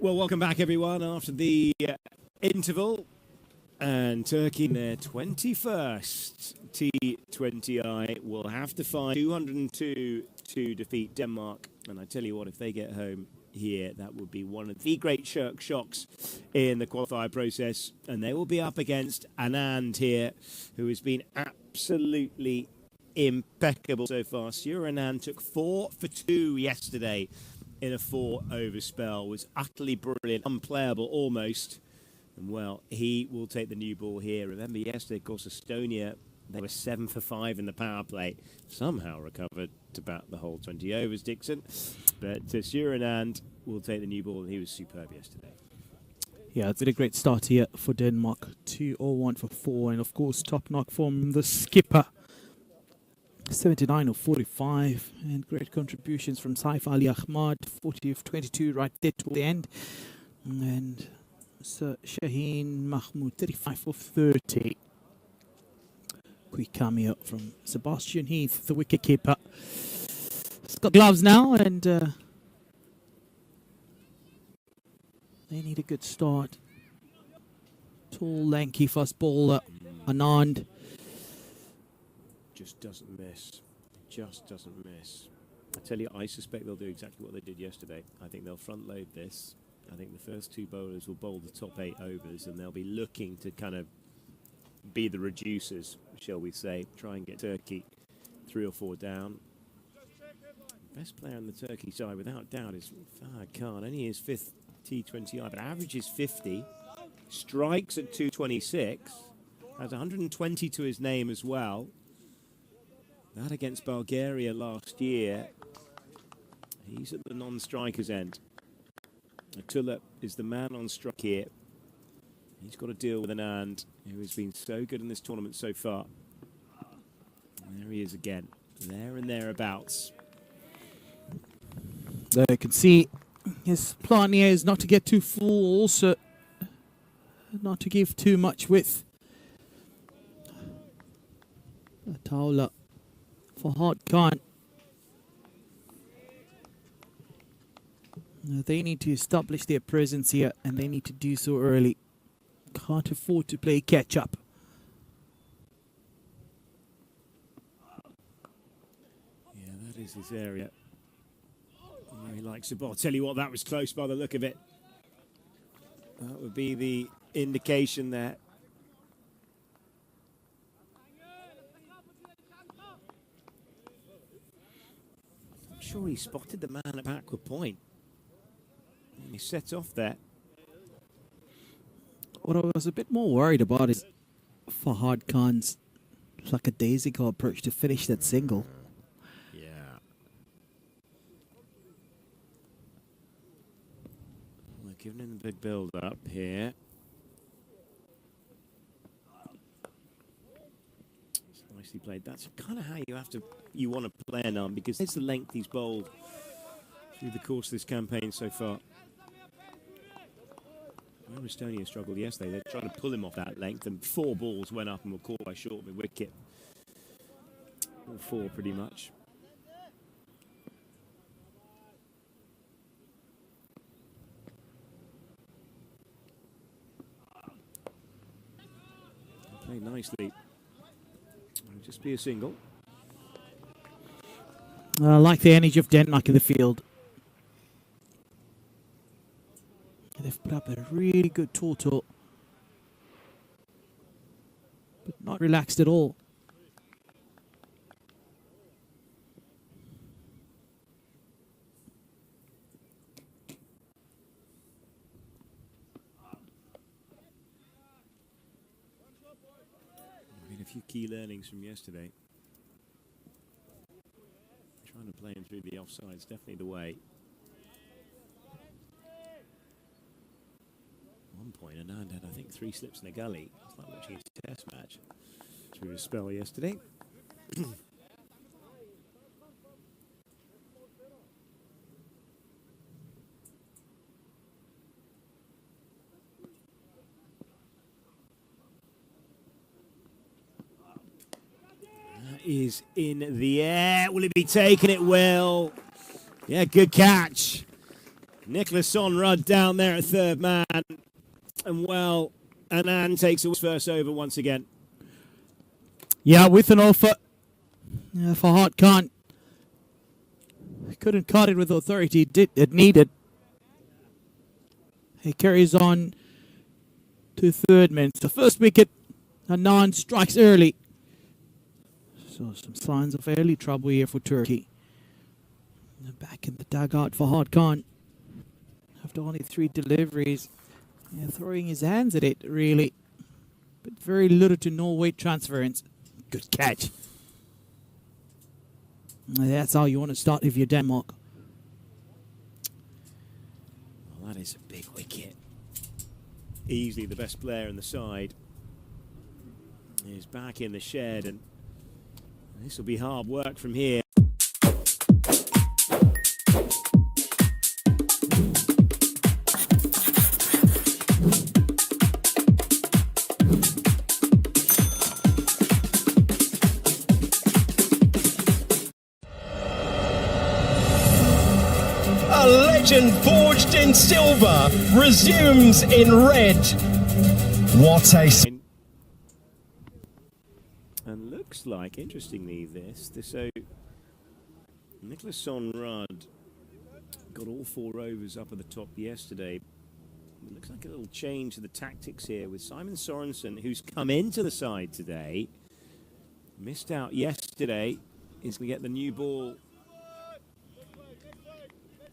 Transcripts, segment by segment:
Well, welcome back, everyone, after the interval. And Turkey in their 21st T20I will have to find 202 to defeat Denmark. And I tell you what, if they get home here, that would be one of the great shocks in the qualifier process. And they will be up against Anand here, who has been absolutely impeccable so far. Anand took 4 for 2 yesterday in a 4-over spell, was utterly brilliant, unplayable almost. And well, he will take the new ball here. Remember yesterday, of course, Estonia, they were 7 for 5 in the power play. Somehow recovered to bat the whole 20 overs, Dixon. But Anand will take the new ball, and he was superb yesterday. Yeah, it's been a great start here for Denmark. 2-0-1 for 4, and of course, top knock from the skipper. 79 of 45, and great contributions from Saif Ali Ahmad, 40 of 22 right there to the end. And Sir Shaheen Mahmoud, 35 of 30. Quick cameo from Sebastian Heath, the wicketkeeper. He's got gloves now, and they need a good start. Tall, lanky fast bowler, Anand. Just doesn't miss. Just doesn't miss. I tell you, I suspect they'll do exactly what they did yesterday. I think they'll front load this. I think the first 2 bowlers will bowl the top 8 overs, and they'll be looking to kind of be the reducers, shall we say, try and get Turkey 3 or 4 down. Best player on the Turkey side, without doubt, is Fahad Khan. Only his 5th T20I, but averages 50, strikes at 226, has 120 to his name as well. That against Bulgaria last year. He's at the non-strikers end. Atullah is the man on strike here. He's got to deal with Anand, who has been so good in this tournament so far. And there he is again. There and thereabouts. There you can see his plan here is not to get too full, also not to give too much width. Atullah. Fahad Khan. They need to establish their presence here, and they need to do so early. Can't afford to play catch-up. Yeah, that is his area. He likes the ball. I'll tell you what, that was close by the look of it. That would be the indication that sure he spotted the man at backward point. And he set off there. What I was a bit more worried about is Fahad Khan's lackadaisical approach to finish that single. Yeah. We're giving him the big build up here. Nicely played. That's kind of how you want to play now, because it's the length he's bowled through the course of this campaign so far. Where Estonia struggled yesterday, they're trying to pull him off that length, and 4 balls went up and were caught by short of the wicket. All 4 pretty much. Played nicely. Just be a single. I like the energy of Denmark in the field. They've put up a really good total, but not relaxed at all. A few key learnings from yesterday. Trying to play him through the offside is definitely the way. At one point, Anand had, I think, 3 slips in the gully. It's like watching a test match through a spell yesterday. Is in the air. Will he be taking it well? Yeah, good catch. Nicholas Sonrud down there at third man. And well, Anand takes the first over once again. Yeah, with an offer. Yeah, Fahad Khan couldn't cut it with authority it needed. He carries on to third man. It's the first wicket. Anand strikes early. So some signs of early trouble here for Turkey. And back in the dugout, Fahad Khan, after only 3 deliveries, throwing his hands at it, really. But very little to no weight transference. Good catch. That's how you want to start if you're Denmark. Well, that is a big wicket. Easily the best player in the side. He's back in the shed, and this will be hard work from here. A legend forged in silver resumes in red. What a... And looks like, interestingly, so Nicholas Sonrud got all 4 overs up at the top yesterday. It looks like a little change to the tactics here with Simon Sorensen, who's come into the side today. Missed out yesterday. He's going to get the new ball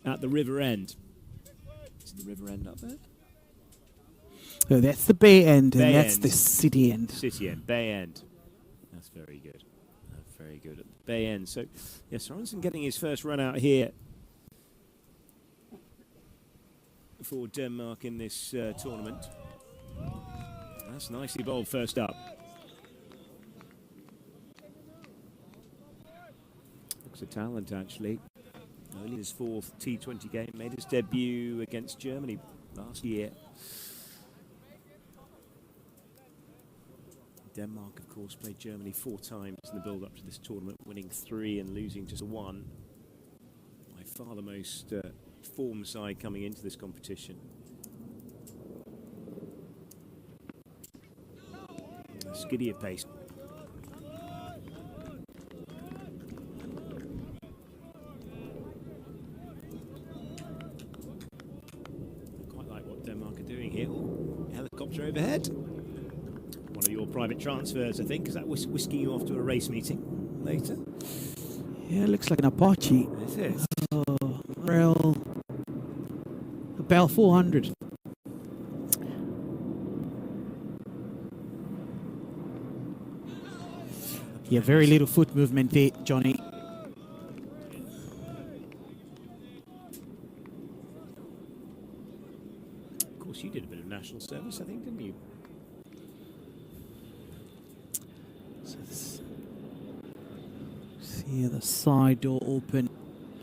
at the river end. Is the river end up there? So that's the bay end, Bay and that's end. the city end. City end, Bay end. That's very good. That's very good at the Bay end. So, yeah, Sorensen getting his first run out here for Denmark in this tournament. That's nicely bowled first up. Looks a talent, actually. Only his 4th T20 game. Made his debut against Germany last year. Denmark, of course, played Germany 4 times in the build-up to this tournament, winning 3 and losing just 1. By far the most form side coming into this competition. Skiddy pace. Quite like what Denmark are doing here. Helicopter overhead. One of your private transfers, I think. Is that whisking you off to a race meeting later? Yeah, it looks like an Apache. It is. Real. A Bell 400. Yeah, very little foot movement there, Johnny. Of course, you did a bit of national service, I think, didn't you? See the side door open.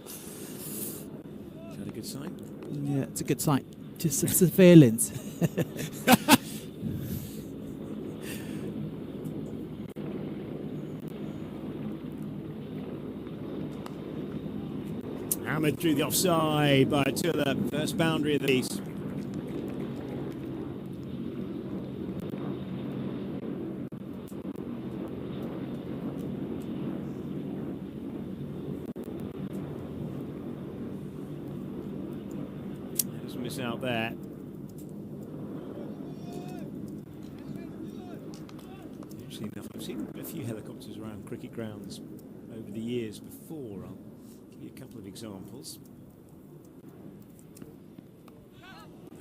Is that a good sign? Yeah, it's a good sign. Just some surveillance. Hammered through the offside by Attila, first boundary of the piece. Doesn't miss out there. Interesting enough, I've seen a few helicopters around cricket grounds over the years before. I'll give you a couple of examples.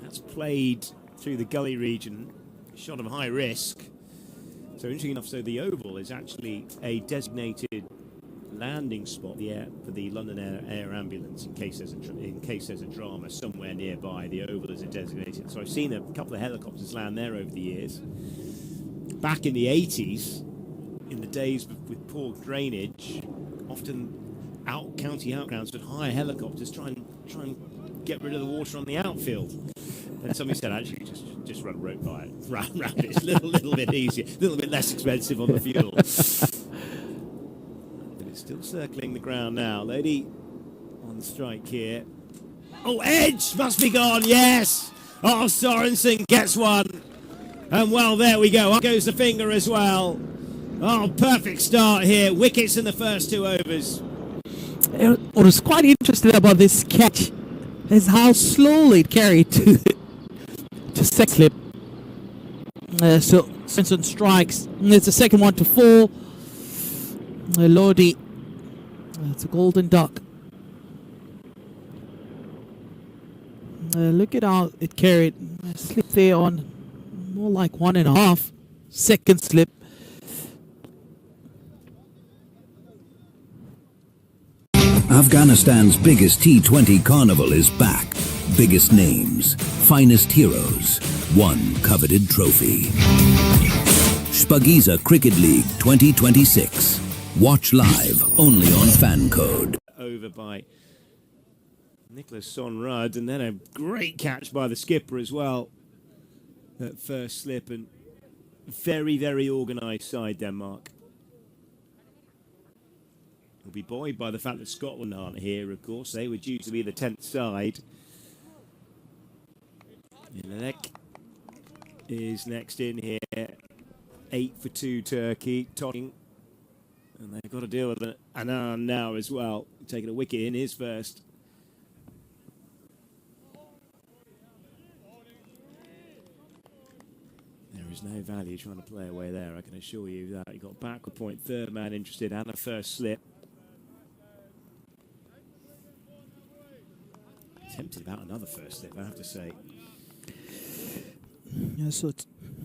That's played through the gully region, shot of high risk. So interesting enough, so the Oval is actually a designated landing spot for the London Air Ambulance in case there's a drama somewhere nearby. The Oval is a designated. So I've seen a couple of helicopters land there over the years. Back in the 80s, in the days with poor drainage, often county outgrounds would hire helicopters try and get rid of the water on the outfield. And somebody said, actually, just run a rope by it, round it. It's a little bit easier, a little bit less expensive on the fuel. But it's still circling the ground now. Lady on strike here. Oh, edge must be gone, yes. Oh, Sorensen gets one. And well, there we go. Up goes the finger as well. Oh, perfect start here. Wickets in the first 2 overs. What was quite interesting about this catch is how slowly it carried to second slip. So Simpson strikes. It's the second one to fall. Lodi. It's a golden duck. Look at how it carried. Slip there on more like 1.5 second slip. Afghanistan's biggest T20 carnival is back. Biggest names, finest heroes, one coveted trophy. Spagiza Cricket League 2026. Watch live only on FanCode. Over by Nicholas Sonrud, and then a great catch by the skipper as well at first slip, and very, very organised side, Denmark. Will be buoyed by the fact that Scotland aren't here, of course. They were due to be the 10th side. Ilek is next in here. 8 for 2 Turkey. Totting. And they've got to deal with Anand now as well. Taking a wicket in his first. There is no value trying to play away there, I can assure you that. You've got backward point, third man interested, and a first slip. Tempted about another first slip, I have to say. Yeah, so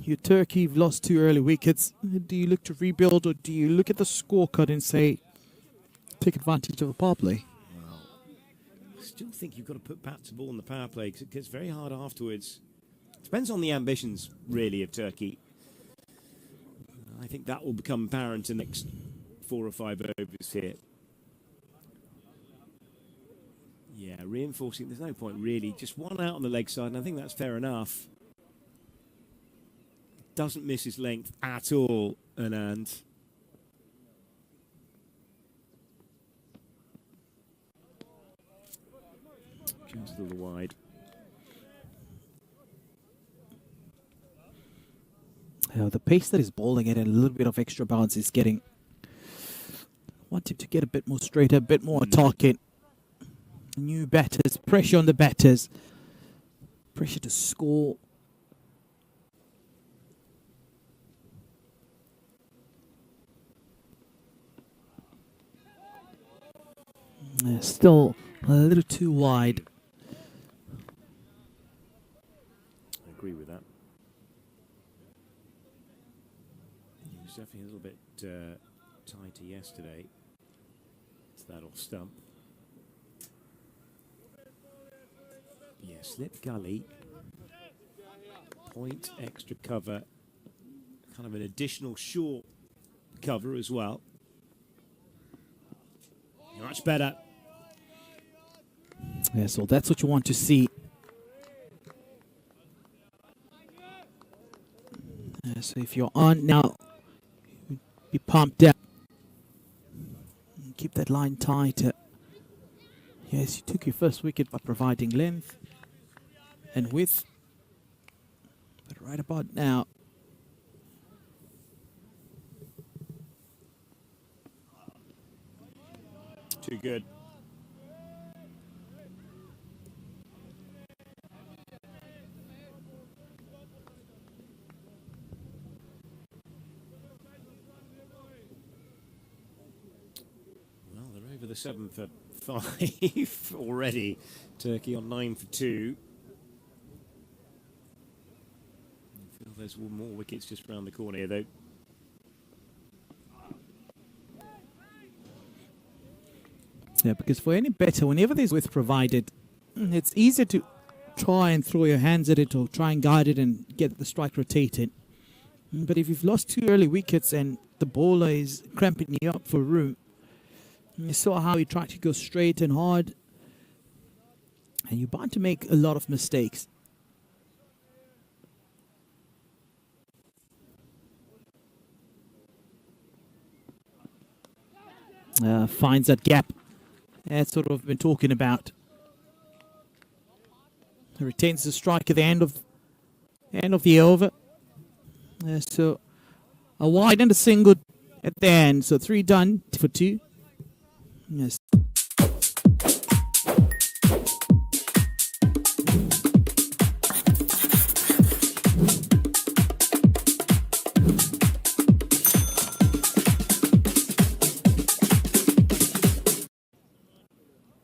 your Turkey, you've lost 2 early wickets. Do you look to rebuild, or do you look at the scorecard and say, take advantage of a power play? Well, I still think you've got to put bat to ball in the power play because it gets very hard afterwards. Depends on the ambitions, really, of Turkey. I think that will become apparent in the next 4 or 5 overs here. Yeah, reinforcing. There's no point, really. Just one out on the leg side, and I think that's fair enough. Doesn't miss his length at all, Anand. Just a little wide. The pace that he's bowling at and a little bit of extra bounce is getting. Want him to get a bit more straighter, a bit more target. New batters, pressure on the batters, pressure to score. Still a little too wide. I agree with that. He was definitely a little bit tighter yesterday. It's that off stump. Yeah, slip gully. Point extra cover. Kind of an additional short cover as well. Much better. Yeah, so that's what you want to see. So if you're on now, be pumped up. Keep that line tight. Yes, you took your first wicket by providing length and width. But right about now, too good. Well, they're over the 7 for 5 already. Turkey on 9 for 2. I feel there's more wickets just around the corner here, though. yeah, because for any better, whenever there's width provided, it's easier to try and throw your hands at it or try and guide it and get the strike rotated. But if you've lost 2 early wickets and the bowler is cramping you up for room, you saw how he tried to go straight and hard, and you're bound to make a lot of mistakes. Finds that gap. That's what I've been talking about. Retains the strike at the end of the over. So a wide and a single at the end. So 3 done for 2. Yes.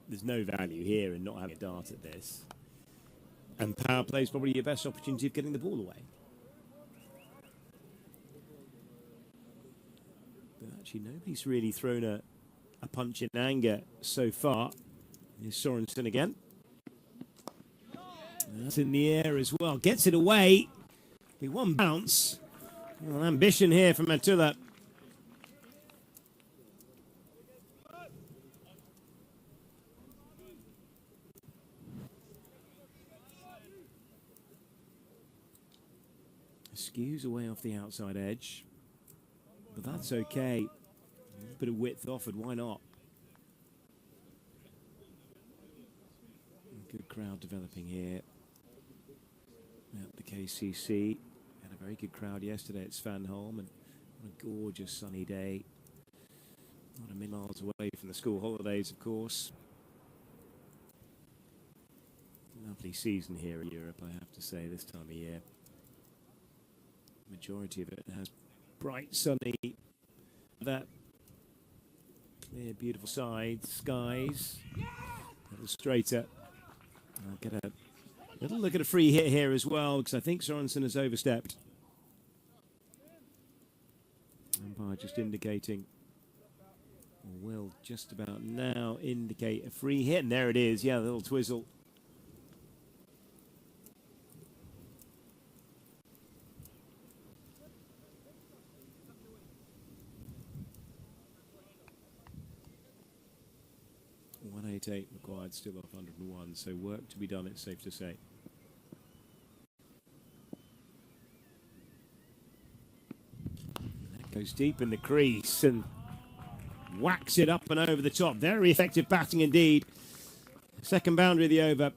There's no value here in not having a dart at this. And power play is probably your best opportunity of getting the ball away. But actually, nobody's really thrown a punch in anger so far. Here's Sorensen again. That's in the air as well. Gets it away. Be one bounce. Well, ambition here from Matula. Skews away off the outside edge, but that's okay. A bit of width offered, why not? Good crowd developing here at the KCC. Had a very good crowd yesterday at Svanholm, and what a gorgeous sunny day. Not a million miles away from the school holidays, of course. Lovely season here in Europe, I have to say, this time of year. Majority of it has bright, sunny, that clear, beautiful skies. A little straighter. I'll get a little look at a free hit here as well, because I think Sorensen has overstepped. Umpire just indicating, or will just about now indicate a free hit, and there it is. Yeah, a little twizzle. Required, still off 101, so work to be done, it's safe to say. That goes deep in the crease and whacks it up and over the top. Very effective batting indeed. Second boundary of the over.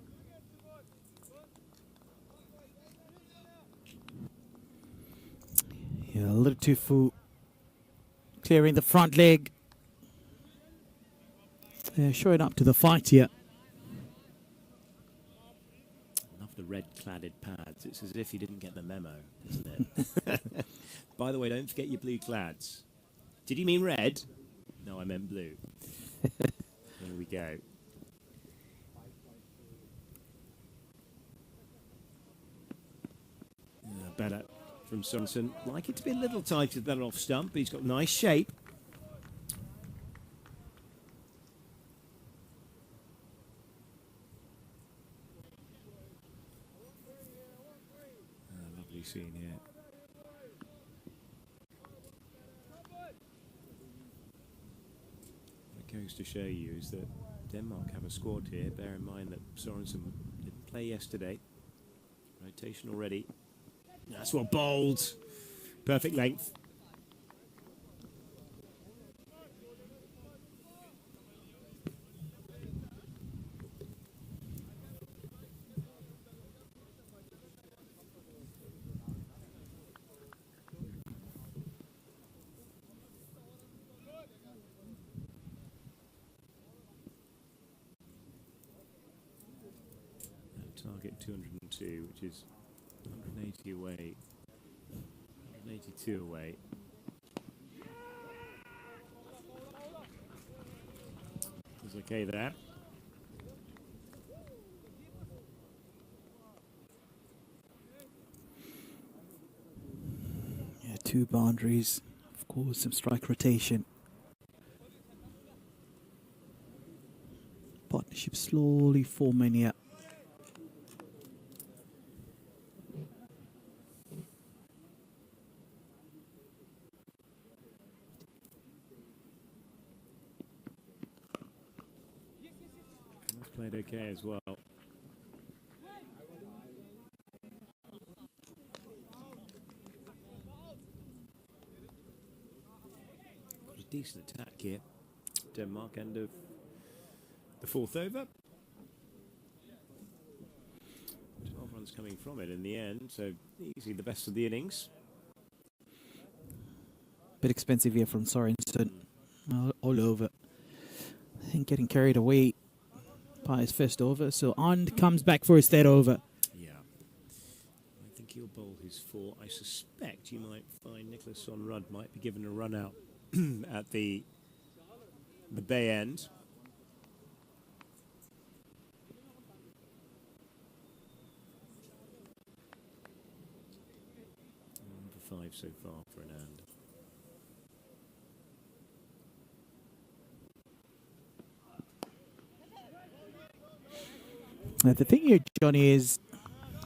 Yeah, a little too full. Clearing the front leg. They're showing up to the fight here. Love the red-cladded pads. It's as if he didn't get the memo, isn't it? By the way, don't forget your blue clads. Did you mean red? No, I meant blue. There we go. Better from Sorensen. Like it to be a little tighter than off stump, but he's got nice shape. Scene here. What it goes to show you is that Denmark have a squad here. Bear in mind that Sorensen didn't play yesterday. Rotation already. That's what bowled. Perfect length. Target 202, which is 180 away, 182 away. It's okay there. Yeah, 2 boundaries, of course, some strike rotation. Partnership slowly forming here. Played okay as well. Got a decent attack here. Denmark, end of the 4th over. coming from it in the end. So easily the best of the innings. Bit expensive here from Sorensen. All over. I think getting carried away by his first over. So on comes back for his third over. Yeah. I think he'll bowl his 4. I suspect you might find Nicholas on Rudd might be given a run out at the bay end. 5 so far for an and. The thing here, Johnny, is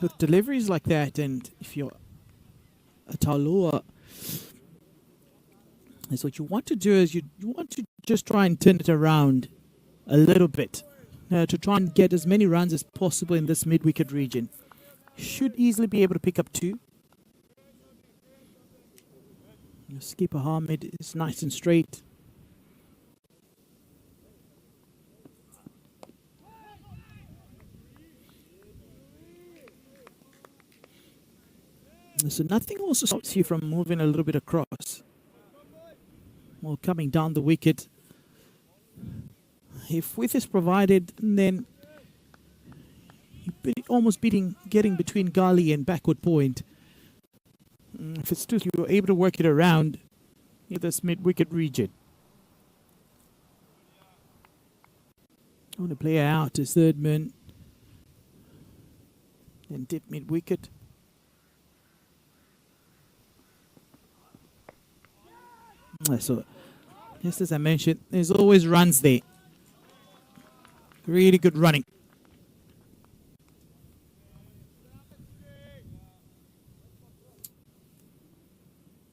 with deliveries like that, and if you're a Talua, is what you want to do is you want to just try and turn it around a little bit to try and get as many runs as possible in this mid-wicket region. Should easily be able to pick up 2. Skipper Hamid is nice and straight. So nothing also stops you from moving a little bit across. Or coming down the wicket. If width is provided, then you're almost getting between gully and backward point. If it's still you're able to work it around in this mid-wicket region. I want to play out as third man. And dip mid-wicket. So, just as I mentioned, there's always runs there. Really good running.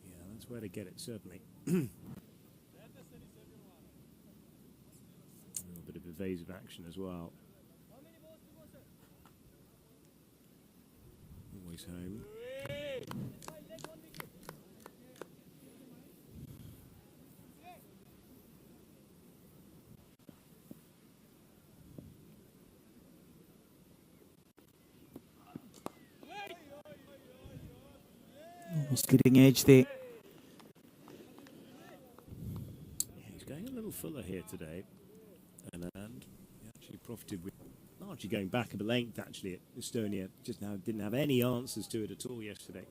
Yeah, that's where to get it, certainly. A little bit of evasive action as well. Always home. Almost leading edge there. Yeah, he's going a little fuller here today. And he actually profited with largely going back a length actually at Estonia. Just now didn't have any answers to it at all yesterday.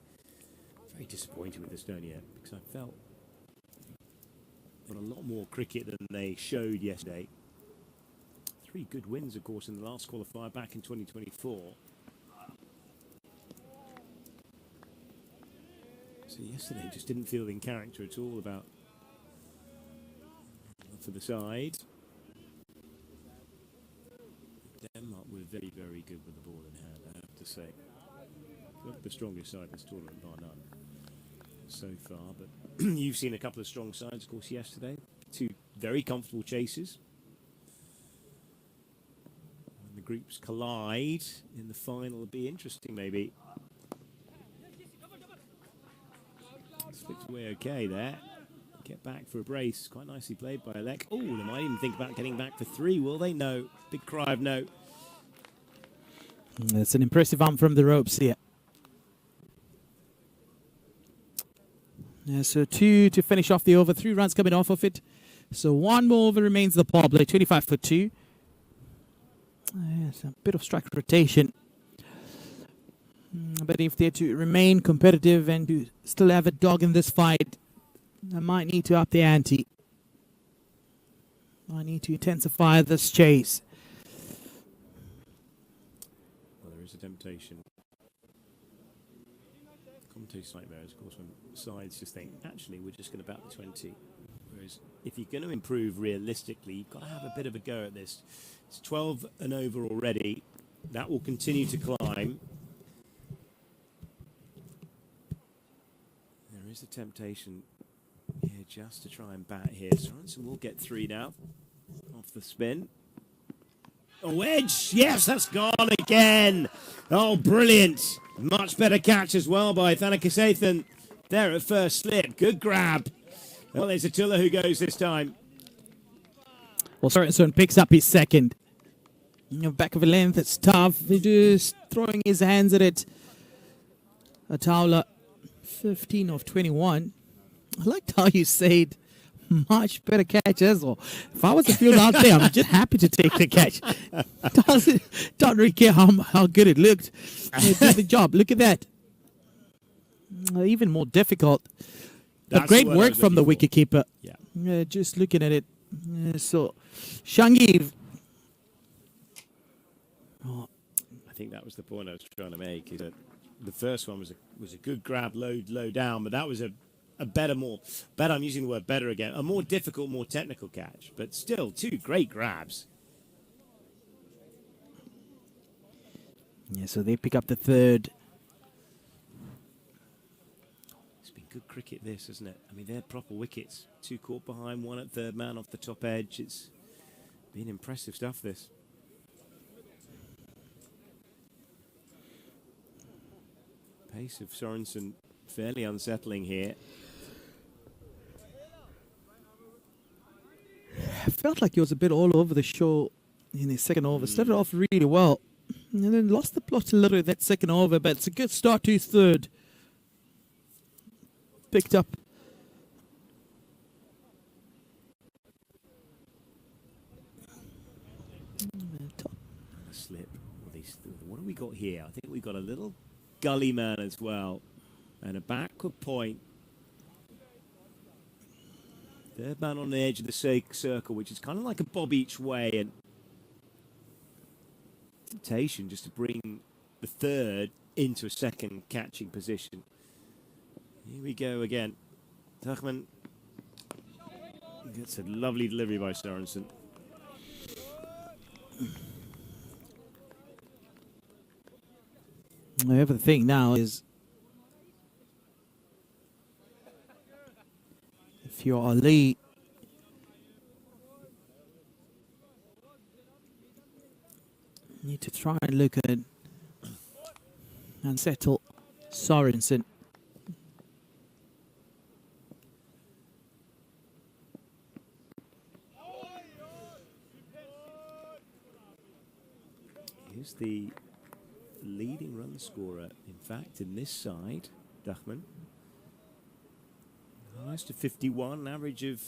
Very disappointed with Estonia because I felt got a lot more cricket than they showed yesterday. 3 good wins, of course, in the last qualifier back in 2024. So yesterday just didn't feel in character at all about for the side. Denmark were very, very good with the ball in hand, I have to say. Not the strongest side in this tournament, bar none, so far. But you've seen a couple of strong sides, of course, yesterday. 2 very comfortable chases. When the groups collide in the final, it'll be interesting, maybe. Slipped away okay there. Get back for a brace. Quite nicely played by Alec. Oh, they might even think about getting back for 3, will they? No. Big cry of no. It's an impressive arm from the ropes here. Yeah, so 2 to finish off the over. 3 runs coming off of it. So 1 more over remains the power play. 25 for 2. It's a bit of strike rotation. But if they're to remain competitive and to still have a dog in this fight, I might need to up the ante. I need to intensify this chase. Well, there is a temptation. Commentator's nightmare is, of course, when sides just think, actually, we're just going to bat the 20. Whereas if you're going to improve realistically, you've got to have a bit of a go at this. It's 12 and over already. That will continue to climb. There is a temptation here just to try and bat here. Sorensen will get 3 now off the spin. A wedge! Yes, that's gone again! Oh, brilliant! Much better catch as well by Thanakasathan there at first slip. Good grab. Well, there's Attila who goes this time. Well, Sorensen picks up his second. Back of a length, it's tough. He's just throwing his hands at it. Ataula, 15 of 21. I liked how you said much better catch as well. If I was a field out there, I'm just happy to take the catch. Don't really care how good it looked. It did the job. Look at that. Even more difficult. But great work from the wicketkeeper. Yeah. Just looking at it. So, Shangiv. I think that was the point I was trying to make. Is that the first one was a good grab, low down, but that was a better. I'm using the word better again. A more difficult, more technical catch, but still 2 great grabs. Yeah, so they pick up the third. It's been good cricket, this, hasn't it? I mean, they're proper wickets. 2 caught behind, 1 at third man off the top edge. It's been impressive stuff, this. Pace of Sorensen fairly unsettling here. I felt like he was a bit all over the show in his second over. Started off really well, and then lost the plot a little in that second over, but it's a good start to his third. Picked up. A slip. What have we got here? I think we've got a little gully man as well, and a backward point. Third man on the edge of the circle, which is kind of like a bob each way, and temptation just to bring the third into a second catching position. Here we go again. Tuchman gets a lovely delivery by Sorensen. The thing now is, if you're Ali, you need to try and look at and settle Sorensen. Here's the leading run scorer, in fact, in this side, Dachman. Nice to 51, average of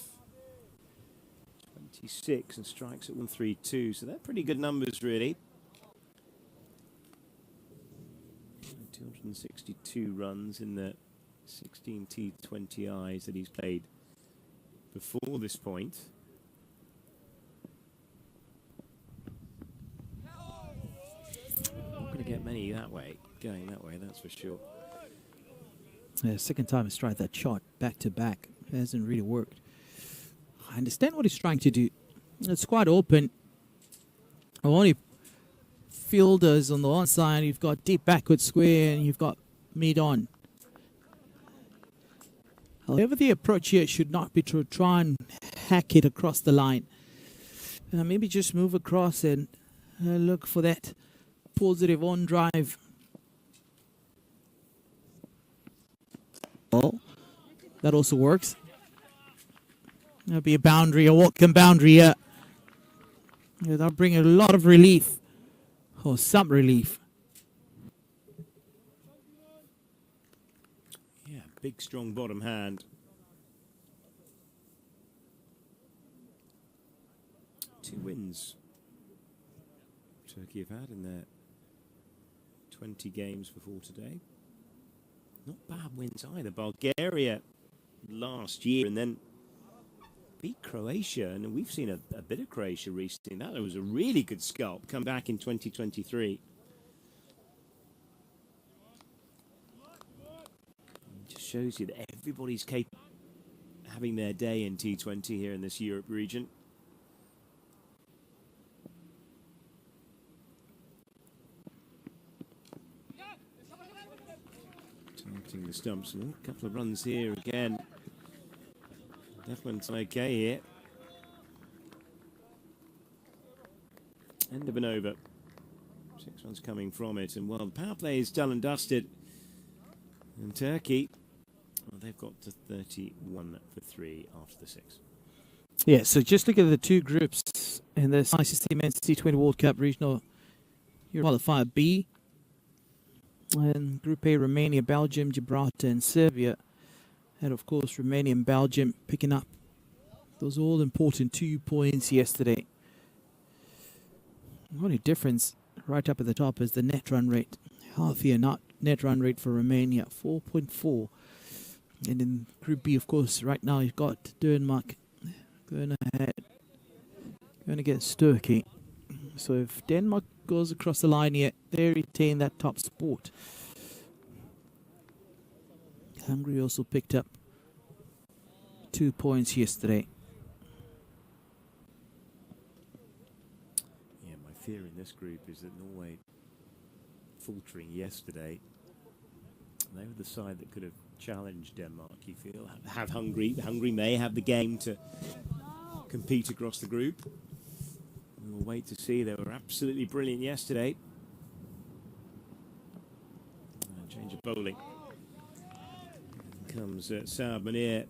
26, and strikes at 132. So they're pretty good numbers, really. 262 runs in the 16 T20Is that he's played before this point. Not going to get many going that way, that's for sure. Yeah, second time he's tried that shot back to back. It hasn't really worked. I understand what he's trying to do. It's quite open. Only fielders on the one side, you've got deep backward square and you've got mid on. However, the approach here should not be to try and hack it across the line. Maybe just move across and look for that positive on drive. Well, that also works. There'll be a boundary, a welcome boundary here. That'll bring a lot of relief, or some relief. Yeah, big, strong bottom hand. 2 wins Turkey have had in their 20 games before today. Not bad wins either. Bulgaria last year, and then beat Croatia, and we've seen a bit of Croatia recently. That was a really good scalp. Come back in 2023. It just shows you that everybody's capable of having their day in T20 here in this Europe region. Targeting the stumps. Oh, a couple of runs here again. Definitely okay here. End of an over. 6 runs coming from it. And, well, the power play is done and dusted. And Turkey, well, they've got to 31 for 3 after the 6. Yeah, so just look at the two groups in this ICC Men's T20 World Cup Regional Qualifier B. And Group A, Romania, Belgium, Gibraltar and Serbia. And of course, Romania and Belgium picking up those all important 2 points yesterday. The only difference right up at the top is the net run rate. Healthier net run rate for Romania, 4.4. And in Group B, of course, right now you've got Denmark going ahead, going against Turkey. So if Denmark goes across the line here, they retain that top spot. Hungary also picked up 2 points yesterday. Yeah, my fear in this group is that Norway, faltering yesterday, they were the side that could have challenged Denmark, you feel. Have Hungary. Hungary may have the game to compete across the group. We'll wait to see. They were absolutely brilliant yesterday. Change of bowling. Comes Saad Manir,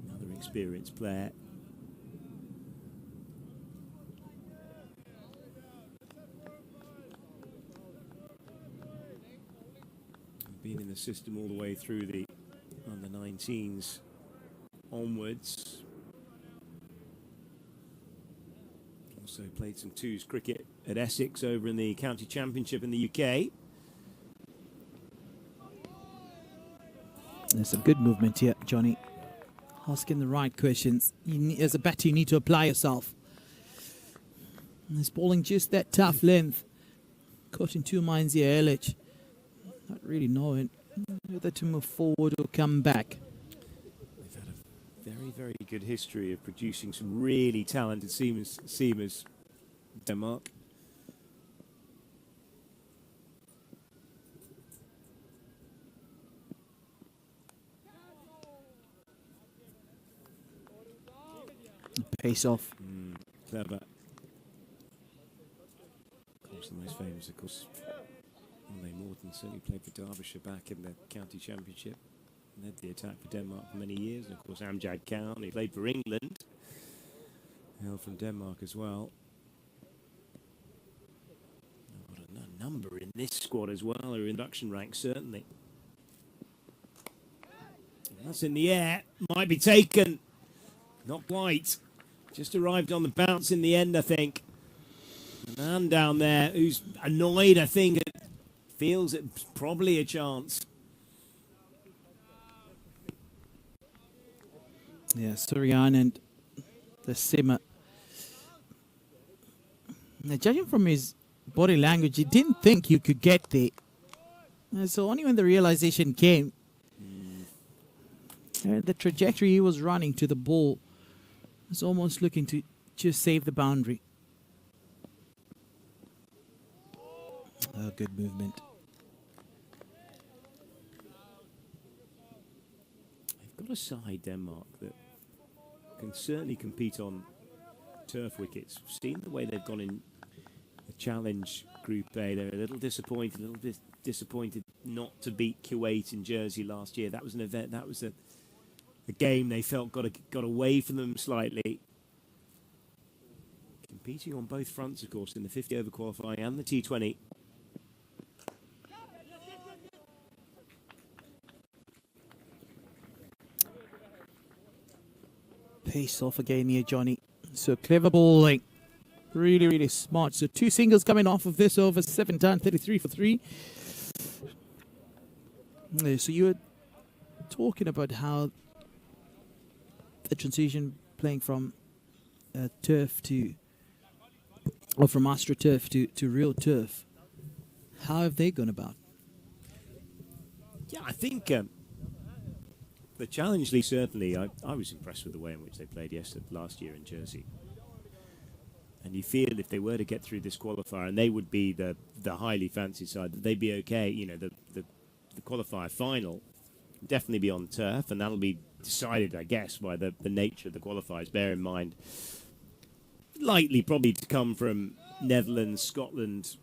another experienced player. Been in the system all the way through the under-19s onwards. Also played some twos cricket at Essex over in the county championship in the UK. There's some good movement here, Johnny. Asking the right questions. As a batter, you need to apply yourself. And he's bowling just that tough length. Caught in two minds here, Ehrlich. Not really knowing whether to move forward or come back. They've had a very, very good history of producing some really talented seamers, Denmark. Pace off. Clever. Of course, the most famous, of course, Ole Morton certainly played for Derbyshire back in the county championship. Led the attack for Denmark for many years. And of course, Amjad Khan, he played for England. Hail from Denmark as well. What a number in this squad as well, or induction rank, certainly. That's in the air. Might be taken. Not quite. Just arrived on the bounce in the end, I think. The man down there who's annoyed, I think, feels it's probably a chance. Yeah, Suryan and the simmer. Now, judging from his body language, he didn't think he could get there. So only when the realization came, the trajectory he was running to the ball was almost looking to just save the boundary. Oh, good movement. They've got a side, Denmark, that can certainly compete on turf wickets. We've seen the way they've gone in the Challenge Group A. They're a little disappointed, not to beat Kuwait in Jersey last year. That was an event, that was a game they felt got away from them slightly. Competing on both fronts, of course, in the 50-over qualifying and the T20. Pace off again here, Johnny. So clever bowling. Really, really smart. So two singles coming off of this over 7 done, 33 for 3. So you were talking about how the transition playing from turf to, or from AstroTurf to real turf. How have they gone about? Yeah, I think the Challenge League, certainly, I was impressed with the way in which they played last year in Jersey. And you feel if they were to get through this qualifier, and they would be the highly fancied side, that they'd be okay. You know, the qualifier final definitely be on turf, and that'll be decided, I guess, by the nature of the qualifiers. Bear in mind, likely probably to come from Netherlands, Scotland,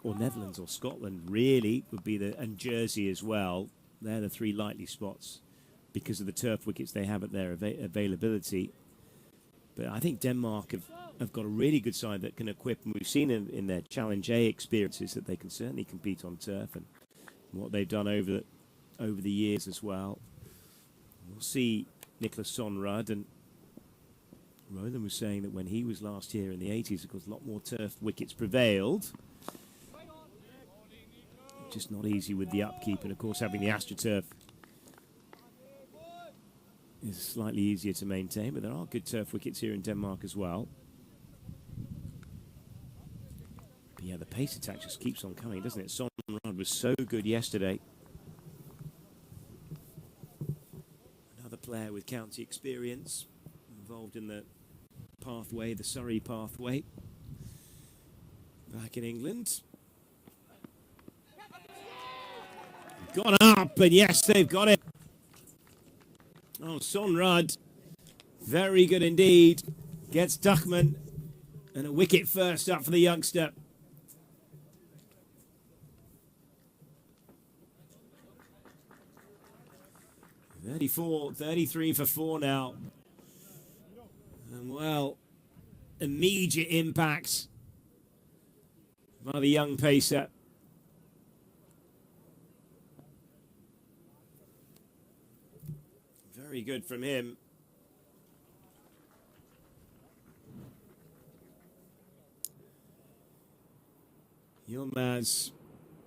or Netherlands or Scotland, really, would be and Jersey as well. They're the three likely spots because of the turf wickets they have at their availability. But I think Denmark have got a really good side that can equip, and we've seen in their Challenge A experiences that they can certainly compete on turf, and what they've done over the years as well. We'll see Nicholas Sonrud, and Roland was saying that when he was last here in the 80s, of course, a lot more turf wickets prevailed. Just not easy with the upkeep, and of course having the AstroTurf is slightly easier to maintain, but there are good turf wickets here in Denmark as well. But yeah, the pace attack just keeps on coming, doesn't it? Sonrud was so good yesterday. Another player with county experience involved in the pathway, the Surrey pathway, back in England. Gone up, and yes, they've got it. Oh, Sonrud, very good indeed. Gets Duckman, and a wicket first up for the youngster. .34, 33 for 4 now. And well, immediate impact by the young pacer. Very good from him. Yilmaz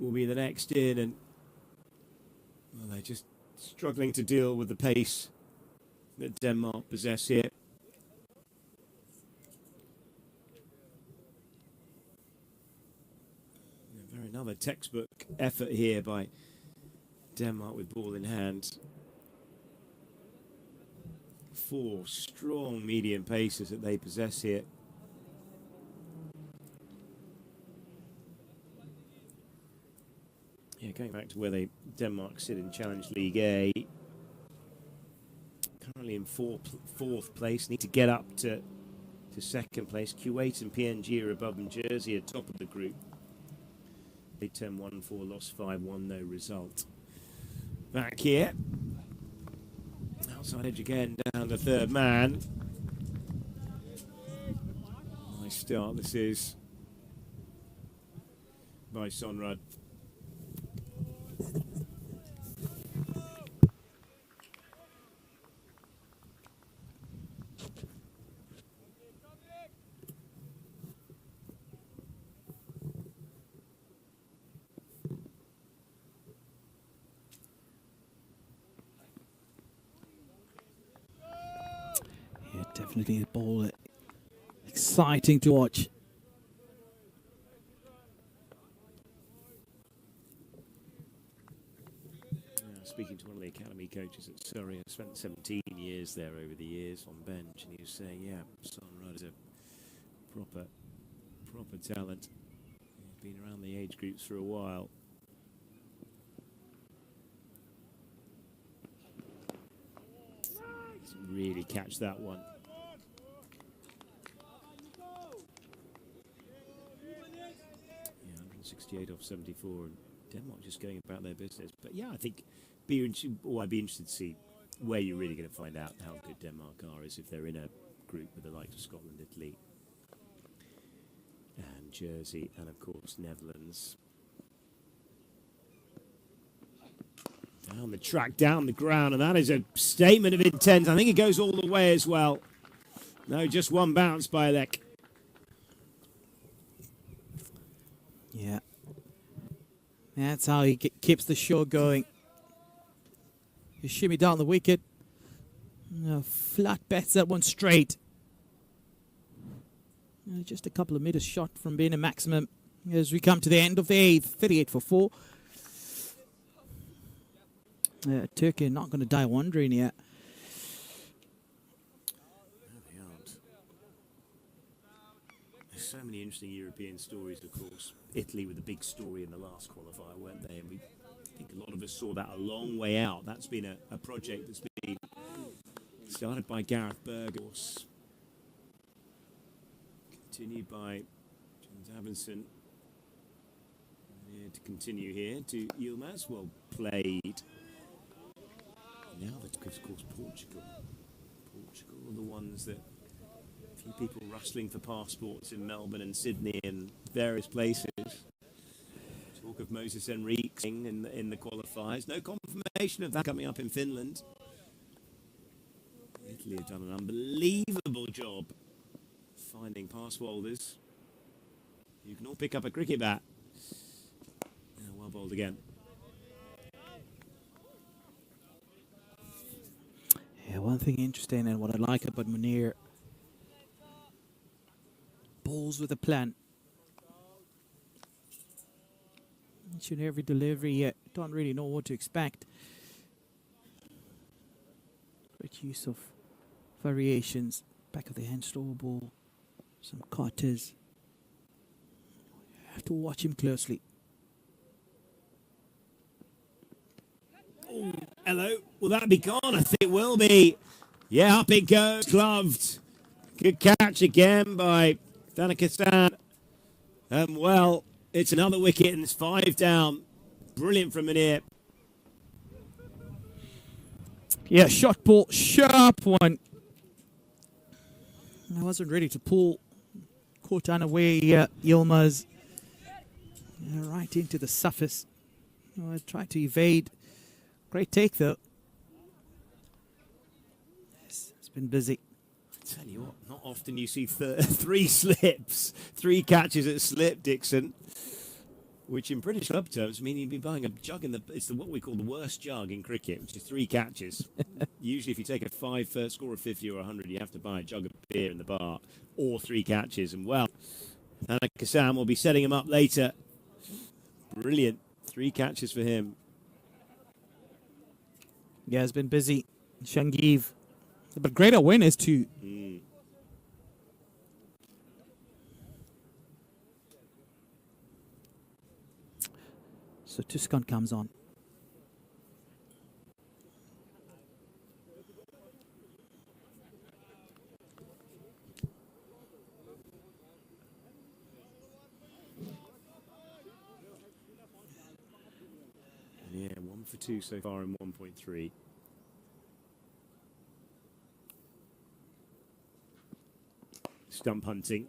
will be the next in, and well, they're just struggling to deal with the pace that Denmark possess here. Another textbook effort here by Denmark with ball in hand. 4 strong medium paces that they possess here. Yeah, going back to where Denmark sit in Challenge League A. Currently in fourth place. Need to get up to second place. Kuwait and PNG are above them. Jersey are top of the group. They 10-1-4, lost 5-1, no result. Back here. Outside edge again, down the third man. Nice start this is by Sonrud. Definitely the ball exciting to watch. Speaking to one of the academy coaches at Surrey, I spent 17 years there over the years on bench, and he was saying, yeah, Sonrud is a proper talent. He's been around the age groups for a while. Doesn't really catch that one. 168 off 74, and Denmark just going about their business. But yeah, I think I'd be interested to see where you're really going to find out how good Denmark are is if they're in a group with the likes of Scotland, Italy, and Jersey, and of course Netherlands. Down the track, down the ground, and that is a statement of intent. I think it goes all the way as well. No, just one bounce by Alec. Yeah. That's how he keeps the show going. He shimmy down the wicket. Flat bets that one straight. Just a couple of meters shot from being a maximum as we come to the end of the 8th. 38 for 4. Turkey not going to die wondering yet. No, they aren't. There's so many interesting European stories, of course. Italy with a big story in the last qualifier, weren't they? And I think a lot of us saw that a long way out. That's been a project that's been started by Gareth Burgos, continued by James Avinson. To continue here to Yilmaz, well played. Now, of course, Portugal. Portugal are the ones that A few people rustling for passports in Melbourne and Sydney and various places. Talk of Moses Enrique in the qualifiers. No confirmation of that coming up in Finland. Italy have done an unbelievable job finding pass holders. You can all pick up a cricket bat. Well bowled again. Yeah, one thing interesting and what I like about Munir, bowls with a plan. Each and every delivery, you don't really know what to expect. Great use of variations, back of the hand slow ball, some cutters. You have to watch him closely. Oh, hello. Will that be gone? I think it will be. Yeah, up it goes. Gloved. Good catch again by Thanakasan. Well, it's another wicket and it's 5 down. Brilliant from Munir. Yeah, shot ball, sharp one. I wasn't ready to pull. Caught unaware, Yilmaz. Right into the surface. I tried to evade. Great take, though. Yes, it's been busy. I tell you what, not often you see 3 slips, 3 catches at slip, Dixon. Which in British club terms mean you'd be buying a jug in it's what we call the worst jug in cricket, which is 3 catches. Usually if you take a first score of 50 or 100, you have to buy a jug of beer in the bar or 3 catches. And well, Kassam will be setting him up later. Brilliant. 3 catches for him. Yeah, it's been busy. Shangiv. But great awareness too. So Tuscan comes on. Yeah, 1 for 2 so far in 1.3. Stump hunting.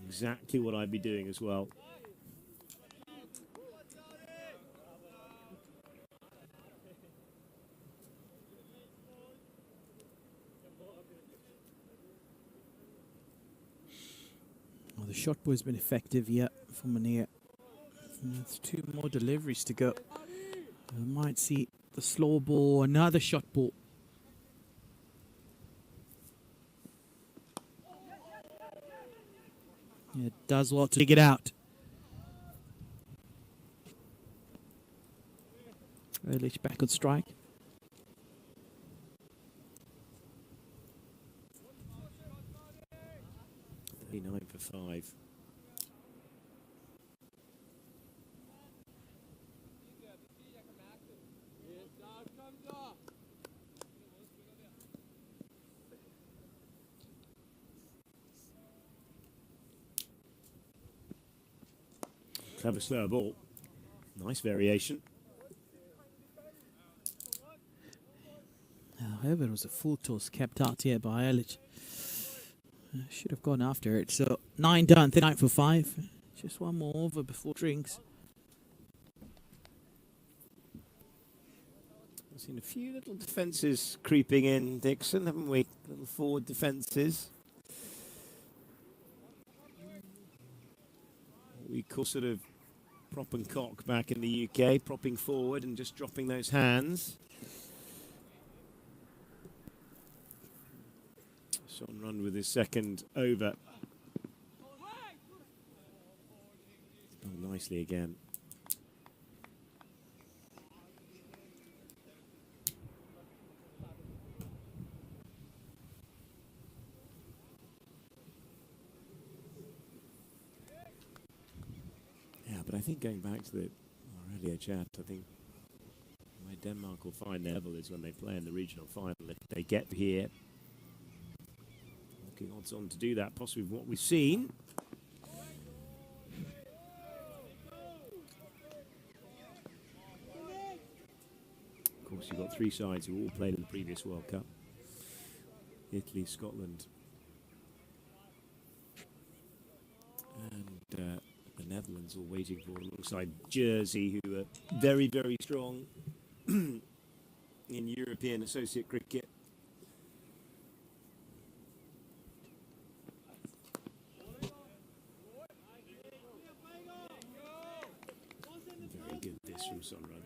Exactly what I'd be doing as well. Well, the shot ball has been effective yet for Munir. There's 2 more deliveries to go. We might see the slow ball, another shot ball. It does well to dig it out. Ehrlich back on strike. $39 for 5. Clever slow ball. Nice variation. However, it was a full toss kept out here by Ehrlich. Should have gone after it. So 9 done, 39 for 5. Just one more over before drinks. We've seen a few little defences creeping in, Dixon, haven't we? Little forward defences. We call sort of prop and cock back in the UK, propping forward and just dropping those hands. Sean Run with his second over. Oh, nicely again. Yeah, but I think going back to the earlier chat, I think where Denmark will find their level is when they play in the regional final. If they get here, looking odds on to do that, possibly with what we've seen. Of course, you've got 3 sides who all played in the previous World Cup. Italy, Scotland, Netherlands all waiting for alongside Jersey, who are very, very strong in European Associate Cricket. Very good this from Sunrun.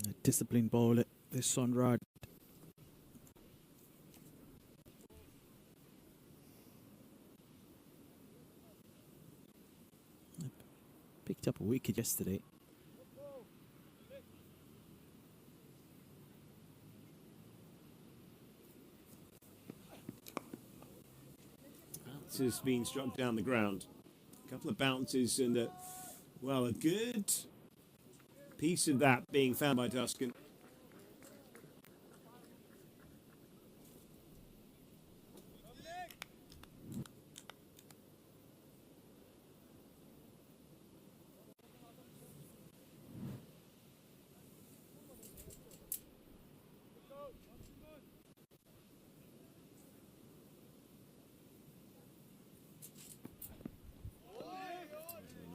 A disciplined bowler, this Sunrad. Picked up a wicket yesterday. Bounces being struck down the ground. A couple of bounces and a good piece of that being found by Tuscan.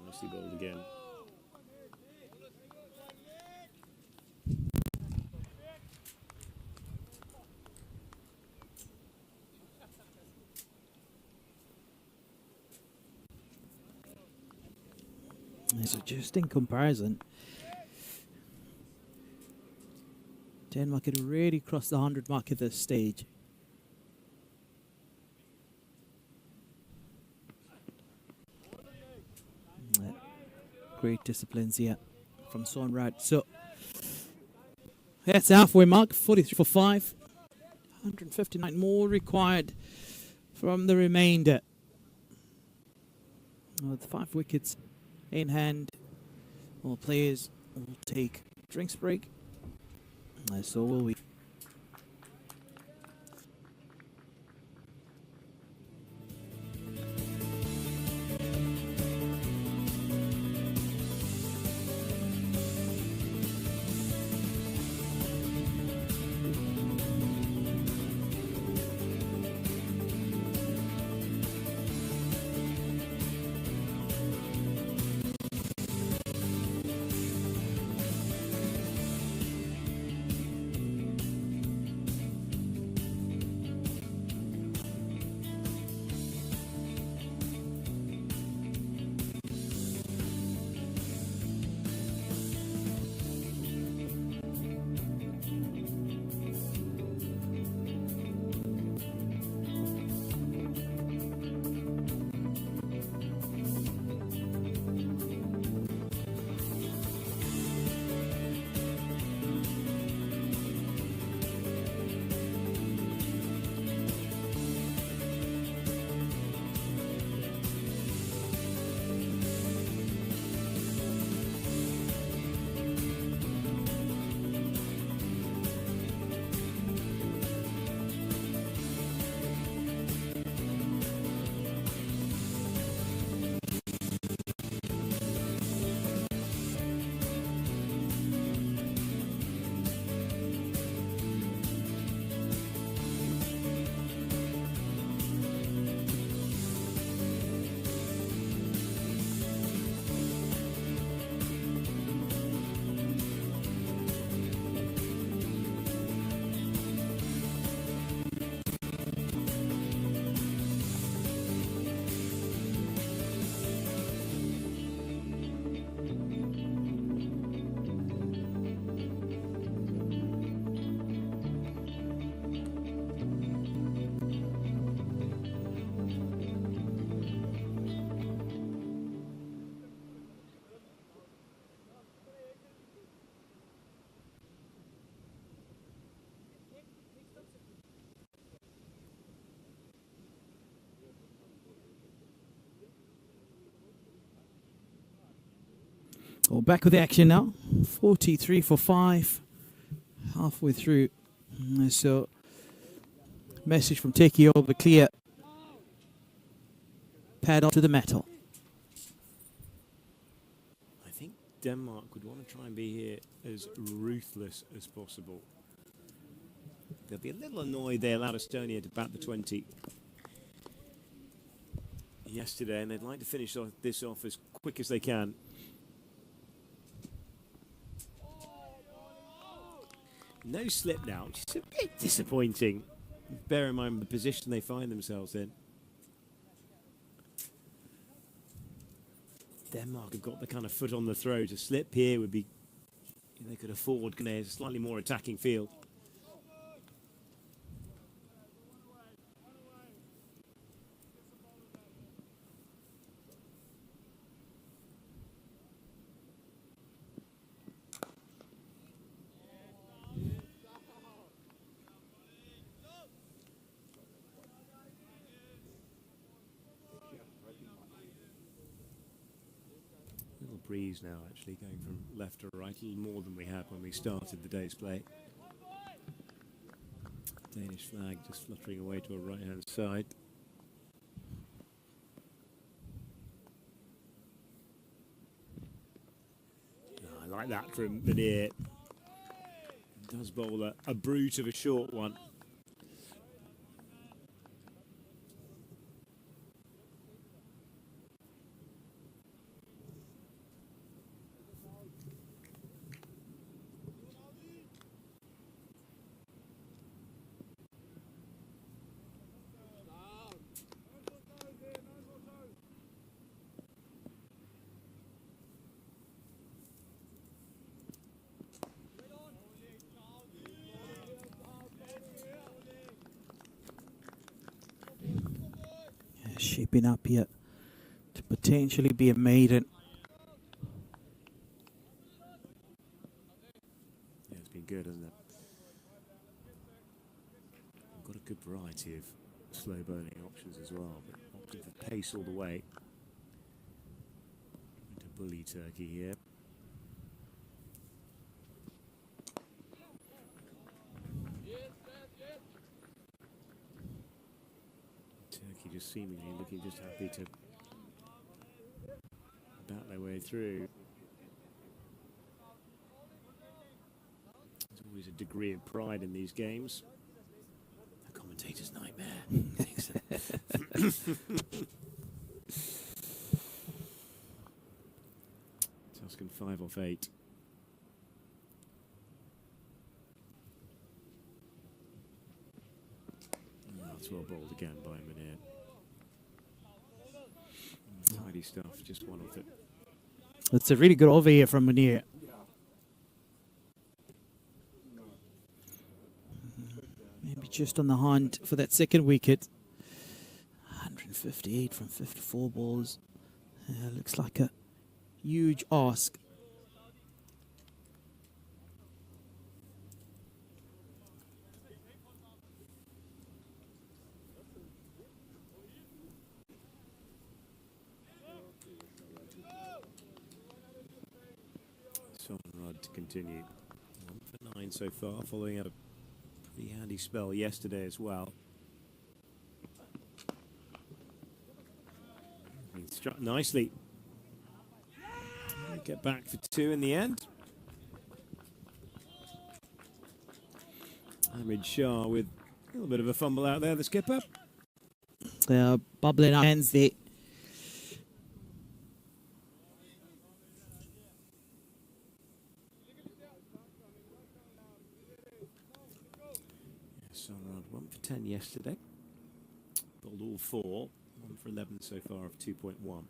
Nicely bowled again. So just in comparison, Denmark had already crossed the 100 mark at this stage. Great disciplines here from Sonrad. So that's the halfway mark, 43 for 5. 159 more required from the remainder. With 5 wickets in hand, all players will take drinks break. So will we. Well, back with the action now. 43 for 5. Halfway through. So, message from Turkiye over clear. Pad onto the metal. I think Denmark would want to try and be here as ruthless as possible. They'll be a little annoyed they allowed Estonia to bat the 20 yesterday, and they'd like to finish this off as quick as they can. No slip now, which is a bit disappointing. Bear in mind the position they find themselves in. Denmark have got the kind of foot on the throat. A slip here would be, they could afford a slightly more attacking field. Breeze now, actually going from left to right, a little more than we had when we started the day's play. Danish flag just fluttering away to a right-hand side. Oh, I like that from Munir. Does bowl a brute of a short one. Shaping up here to potentially be a maiden. Yeah, it's been good, hasn't it? We've got a good variety of slow bowling options as well, but opting for pace all the way. To bully Turkey here. Turkey just seemingly looking just happy to bat their way through. There's always a degree of pride in these games. A commentator's nightmare. Tuscan 5 off 8. That's well bowled again by Munir. Tidy stuff, just one off it. That's a really good over here from Munir. Maybe just on the hunt for that second wicket. 158 from 54 balls. Looks like a huge ask. Sonrod to continue. 1 for 9 so far, following out a pretty handy spell yesterday as well. Been struck nicely. Get back for 2 in the end. Ahmed Shah with a little bit of a fumble out there, the skipper. Bubbling up hands there. Sonrod 1 for 10 yesterday. Bowled all 4. 1 for 11 so far of 2.1.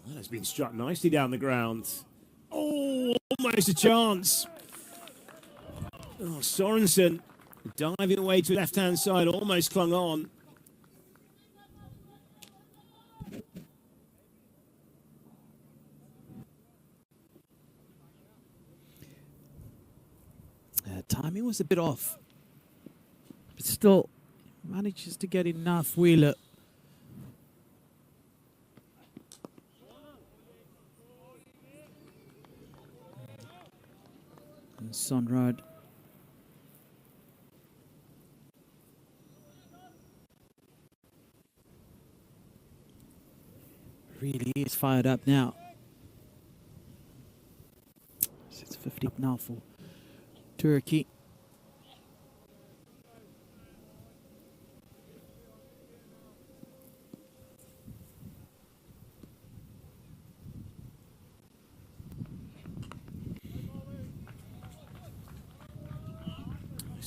That has been struck nicely down the ground. Oh, almost a chance. Oh, Sorensen diving away to the left-hand side, almost clung on. Timing was a bit off, but still manages to get enough. Wheeler. And Sonrod. Really is fired up now. It's 50 now for Turkey.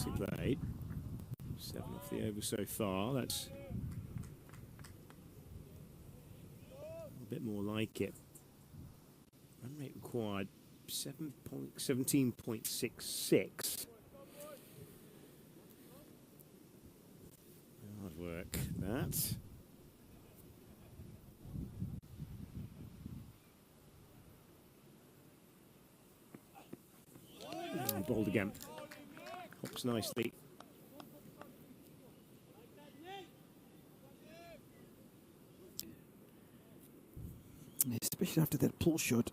nicely played. 7 off the over so far. That's a bit more like it. Run rate required 17.66. Hard work, that. And bowled again. Hops nicely. Especially after that pull shot.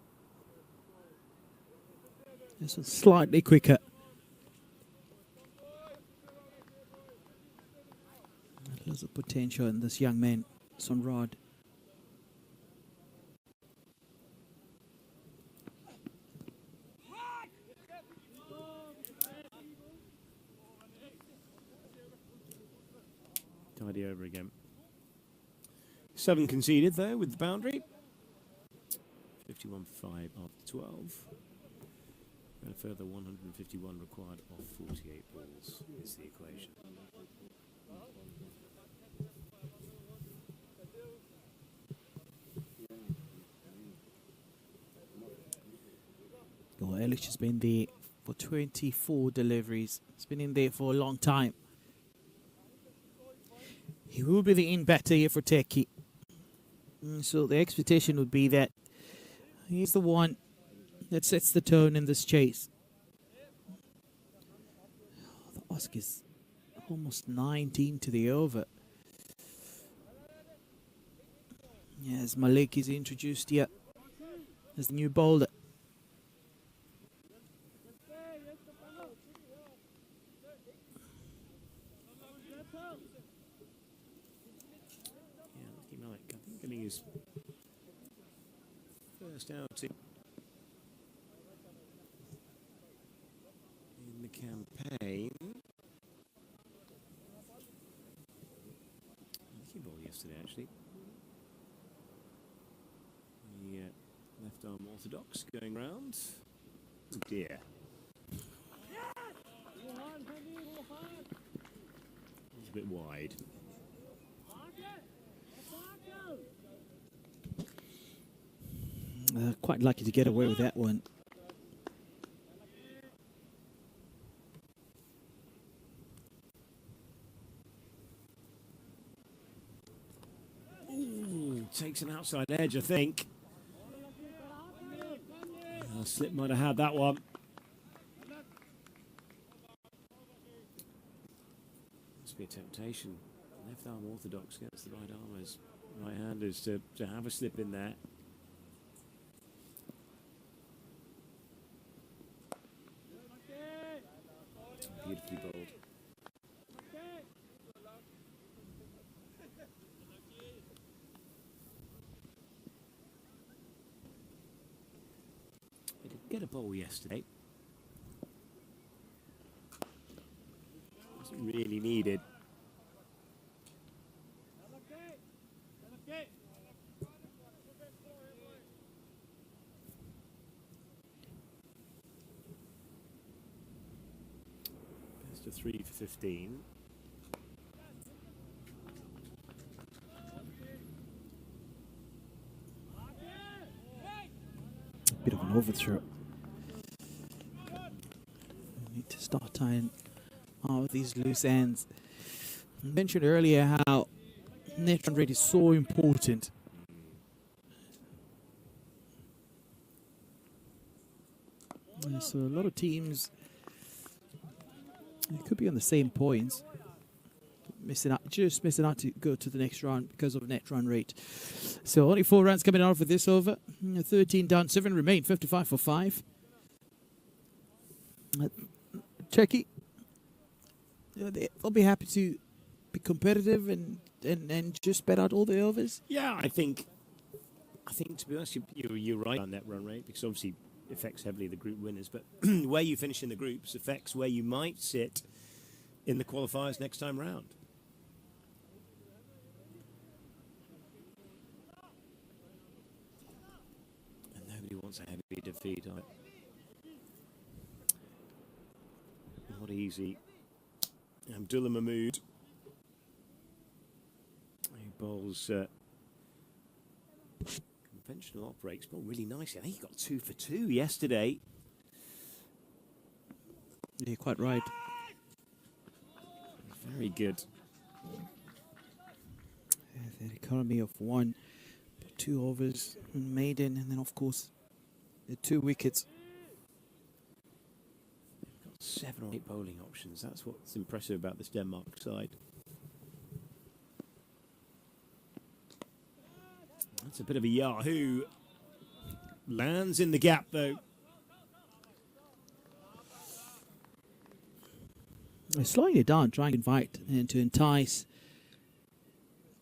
This was slightly quicker. Lots of potential in this young man, Sunrad. Tidy over again. 7 conceded though with the boundary. 51 for 5 after 12. And a further 151 required off 48 balls is the equation. Well, Ehrlich has been there for 24 deliveries. He's been in there for a long time. He will be the in batter here for Turkey. So the expectation would be that he's the one that sets the tone in this chase. The ask is almost 19 to the over. Yes, Malik is introduced here as the new bowler. Getting his first outing in the campaign. He bowled yesterday, actually. The left arm orthodox going round. Oh dear. It's a bit wide. Quite lucky to get away with that one. Ooh, takes an outside edge, I think. Slip might have had that one. Must be a temptation. Left arm orthodox against the right armers, right-handers to have a slip in there. Beautifully bowled. They did get a bowl yesterday. Wasn't really needed. Best of 3 for 15. Bit of an overthrow. We need to start tying out these loose ends. I mentioned earlier how net run rate is so important. So a lot of teams, they could be on the same points, just missing out to go to the next round because of net run rate. So only 4 runs coming out for this over. 13 down, 7 remain, 55 for 5. Turkey, they'll be happy to be competitive and just bet out all the overs. Yeah, I think to be honest, you're right on net run rate, because obviously affects heavily the group winners, but where you finish in the groups affects where you might sit in the qualifiers next time round. And nobody wants a heavy defeat. Not easy Abdullah Mahmood, who bowls conventional off breaks, bowled really nicely. I think he got 2 for 2 yesterday. You're quite right. Very good. The economy of 1, 2 overs, maiden, and then of course the 2 wickets. 7 or 8 bowling options. That's what's impressive about this Denmark side. That's a bit of a yahoo. Lands in the gap though. They're slowing it down, trying to invite and to entice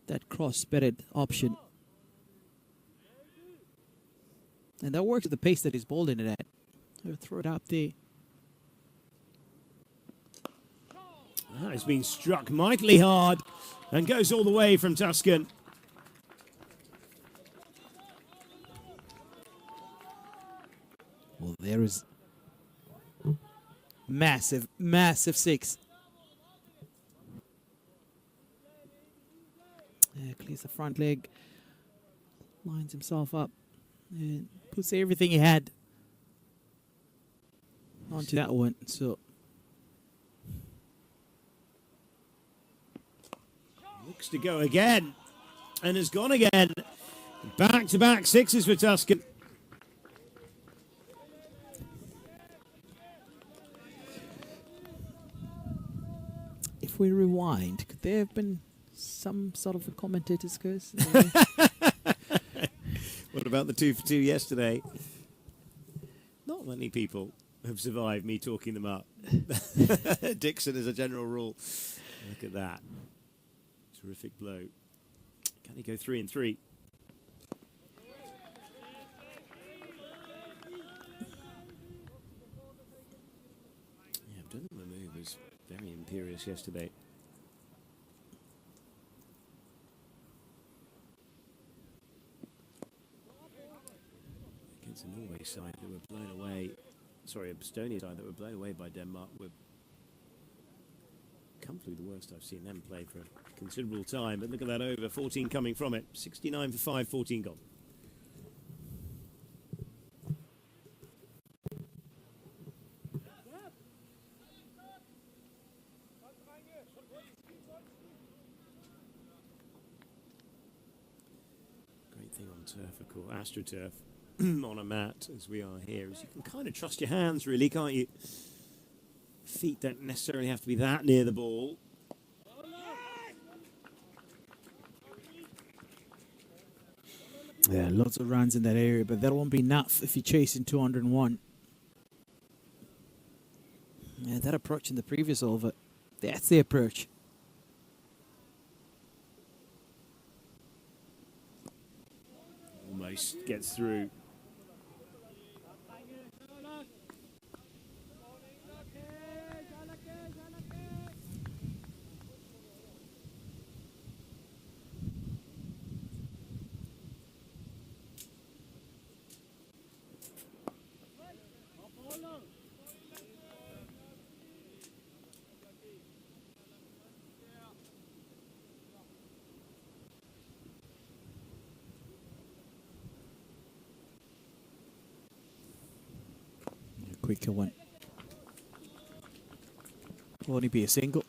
that cross-bedded option. And that works at the pace that he's bowled in it at. I'll throw it up there. It's been struck mightily hard and goes all the way from Tuscan. Well, there is massive, massive 6. Clears the front leg, lines himself up, and puts everything he had onto that one. So looks to go again, and has gone again. Back-to-back 6s for Tuscan. if we rewind, could there have been some sort of a commentator's curse? What about the 2 for 2 yesterday? Not many people have survived me talking them up. Dixon as a general rule. Look at that. Terrific blow. Can he go 3 and 3? Yeah, Abdullah Mahmood was very imperious yesterday. Against a Norway side that were blown away, sorry, a Estonia side that were blown away by Denmark, were comfortably the worst I've seen them play for a considerable time. But look at that over, 14 coming from it. 69 for 5, 14 gone. Great thing on turf, of course, AstroTurf, on a mat as we are here, is you can kind of trust your hands, really, can't you? Feet don't necessarily have to be that near the ball. Yeah, lots of runs in that area, but that won't be enough if you're chasing 201. Yeah, that approach in the previous over, that's the approach. Almost gets through. Quicker one. Will only be a single.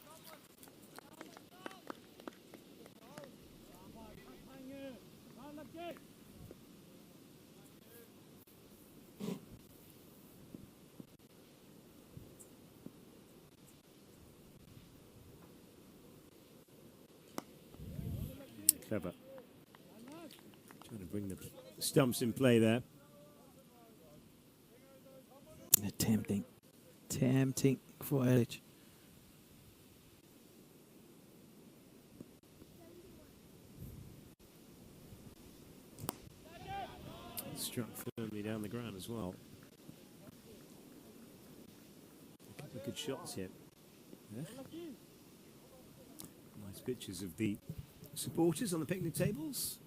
Clever. Trying to bring the stumps in play there. Tempting for Ellich. Struck firmly down the ground as well. A couple of good shots here. Yeah. Nice pictures of the supporters on the picnic tables.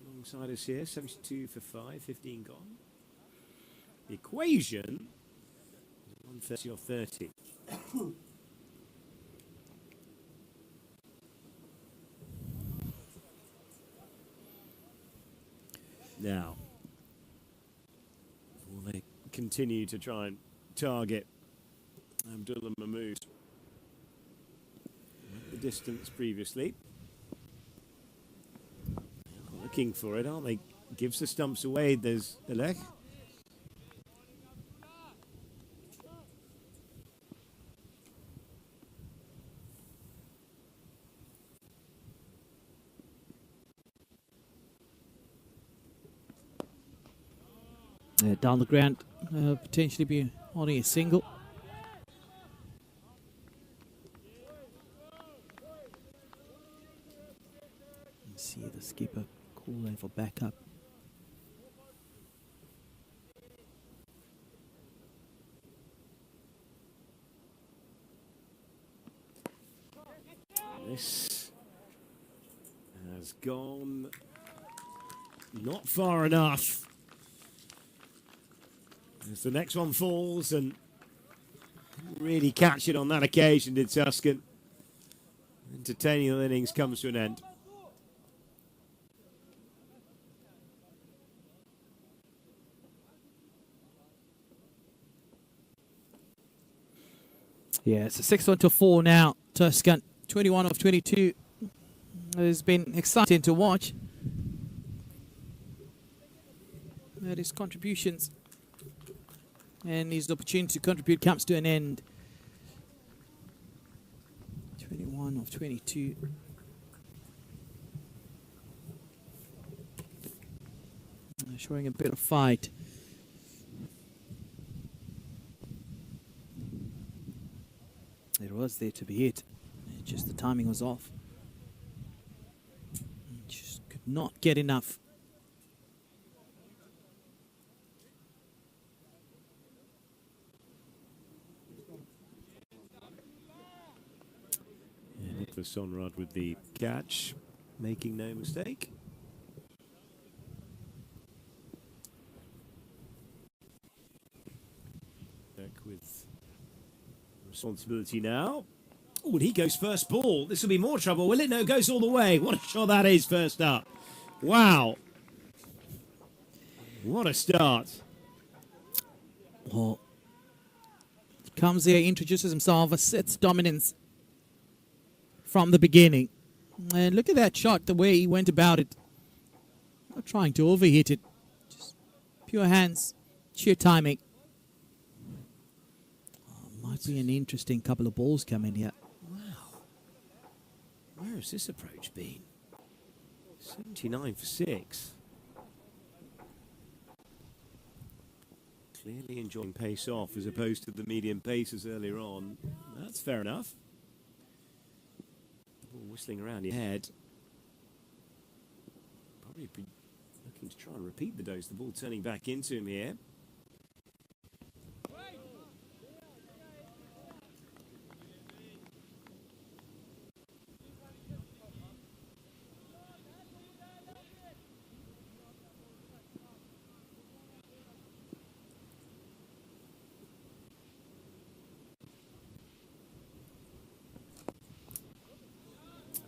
Alongside us here, 72 for 5, 15 gone. The equation is 130 or 30. Now, will they continue to try and target Abdullah Mahmood? The distance previously. Looking for it, aren't they? Gives the stumps away. There's Alec. Down the ground, potentially be only a single. Let's see the skipper calling for backup. This has gone not far enough. As the next one falls, and really catch it on that occasion, did Tuscan. Entertaining innings comes to an end. Yeah, it's a 6-1 to 4 now. Tuscan, 21 of 22. It's been exciting to watch. That is contributions. And his opportunity to contribute comes to an end. 21 of 22. Showing a bit of fight. It was there to be hit. Just the timing was off. Just could not get enough. For Sonrad with the catch, making no mistake. Back with responsibility now. Oh, and he goes first ball. This will be more trouble, will it? No, goes all the way. What a shot that is first up. Wow. What a start. Well, comes here, introduces himself, asserts dominance from the beginning. And look at that shot, the way he went about it. Not trying to overhit it. Just pure hands, sheer timing. Might be an interesting couple of balls coming here. Wow. Where has this approach been? 79 for 6. Clearly enjoying pace off as opposed to the medium paces earlier on. That's fair enough. Whistling around your head. Probably looking to try and repeat the dose. The ball turning back into him here.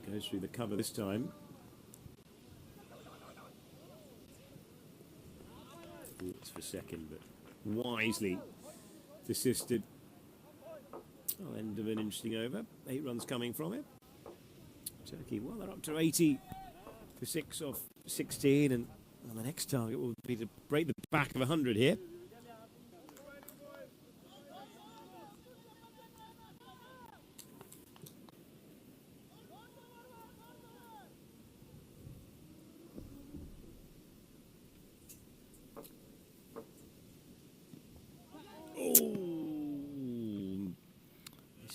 Goes through the cover this time. It's for second, but wisely desisted. Oh, end of an interesting over. 8 runs coming from it. Turkey, well, they're up to 80 for 6 off 16, and well, the next target will be to break the back of 100 here.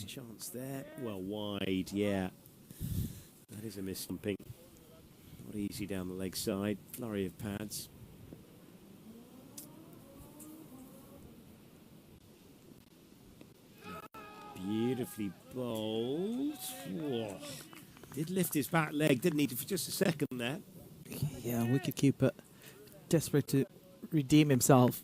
Chance there. Well, wide, yeah. That is a miss stumping. Not easy down the leg side. Flurry of pads. Beautifully bowled. Whoa. Did lift his back leg, didn't he, for just a second there? Yeah, wicketkeeper desperate to redeem himself.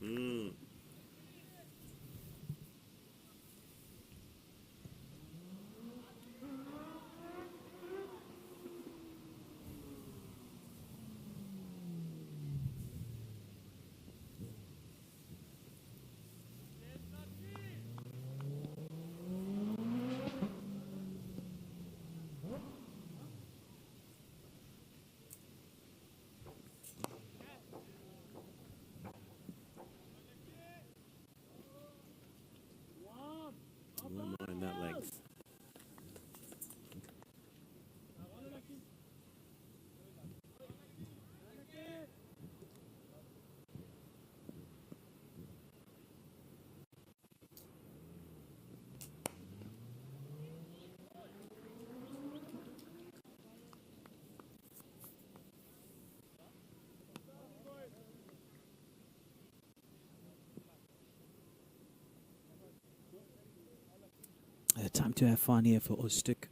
Time to have fun here for Öztürk.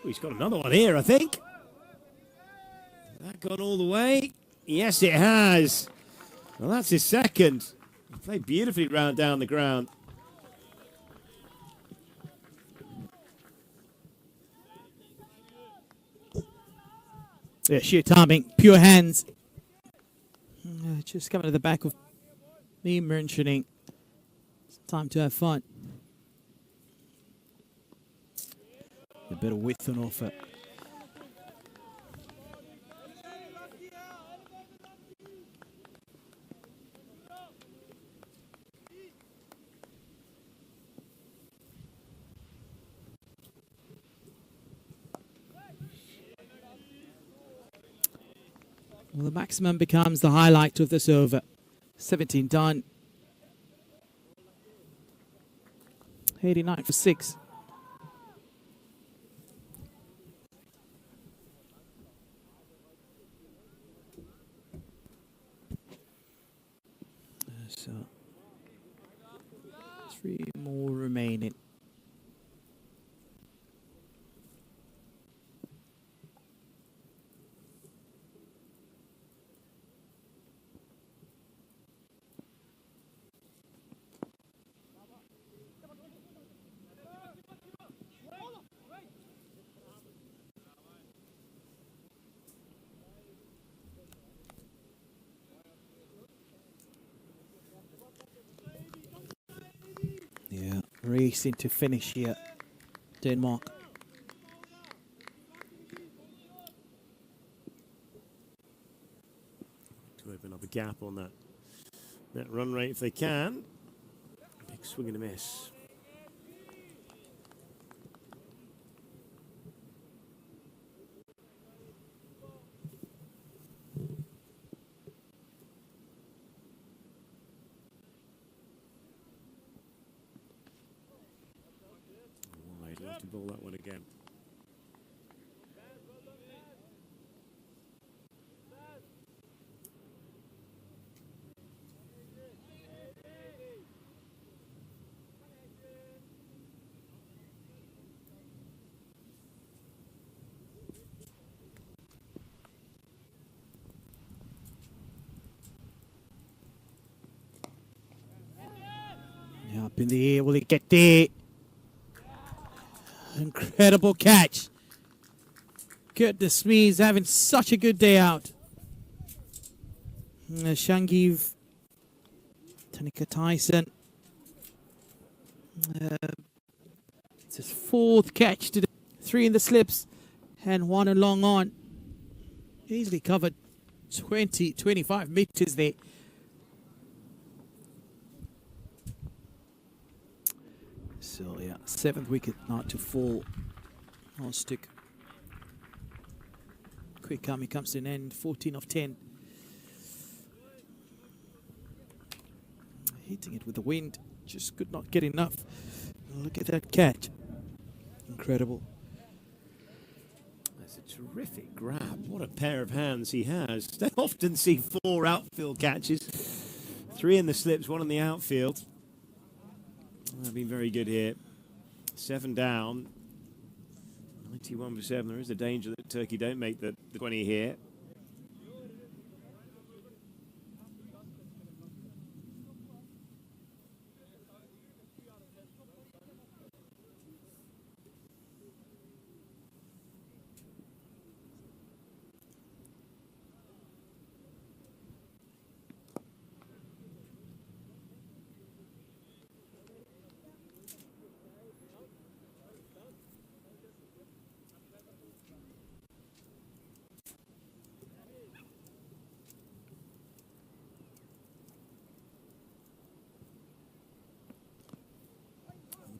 He's got another one here, I think. That gone all the way? Yes, it has. Well, that's his second. He played beautifully round down the ground. Yeah, sheer timing, pure hands. Just coming to the back of me mentioning it's time to have fun. A bit of width on offer. Well, the maximum becomes the highlight of this over. 17 done. 89 for 6. So, 3 more remaining. Yeah, racing to finish here, Denmark. To open up a gap on that run rate if they can. Big swing and a miss. Wide, love to ball that one again. Yeah, up in the air, will he get there? Incredible catch. Goodness me, he's having such a good day out. Shangiv, Tanika Tyson. It's his 4th catch today. 3 in the slips and 1 along on. Easily covered 25 meters there. So yeah, 7th wicket not to fall. Öztürk. Quick coming comes to an end. 14 of 10. Hitting it with the wind. Just could not get enough. Look at that catch. Incredible. That's a terrific grab. What a pair of hands he has. They often see 4 outfield catches. 3 in the slips, 1 in the outfield. They've been very good here. 7 down. 91 for 7. There is a danger that Turkey don't make the 20 here.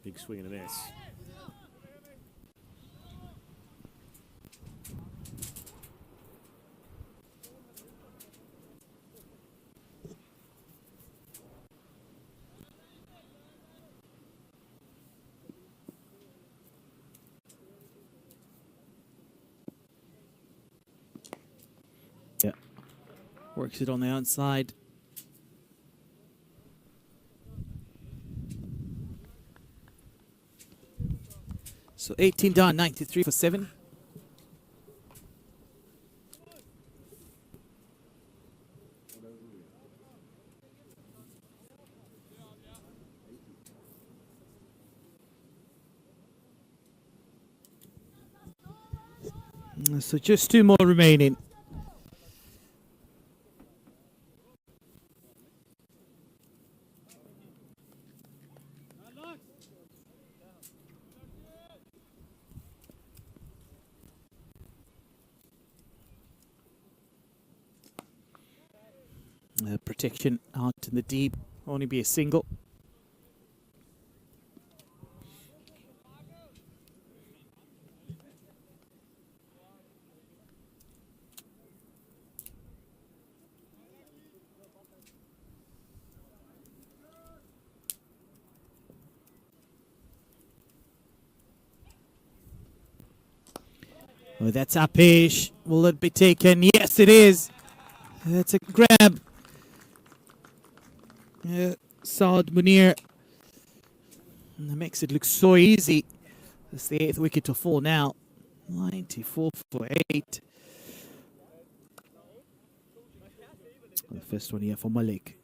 Big swing and a miss. Yeah. Works it on the outside. So 18 down, 93 for 7. So just 2 more remaining. Protection out in the deep, only be a single. Oh, that's uppish. Will it be taken? Yes, it is. That's a grab. Saad Munir. And that makes it look so easy. That's the 8th wicket to fall now. 94 for 8. The first one here for Malik.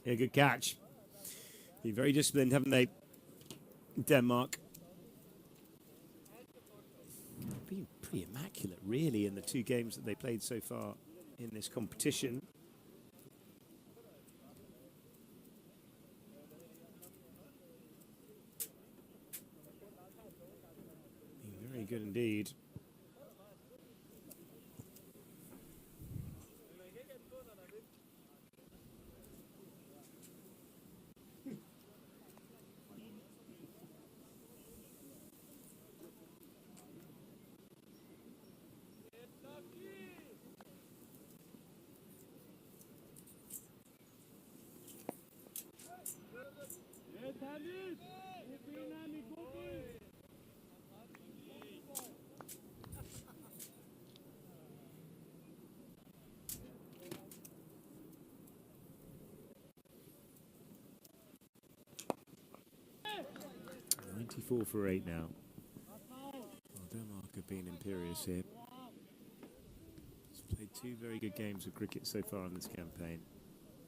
Yeah, good catch. Been very disciplined, haven't they? Denmark. Been pretty immaculate, really, in the 2 games that they played so far in this competition. Been very good indeed. For 8 now. Well, Denmark have been imperious here. It's played 2 very good games of cricket so far in this campaign.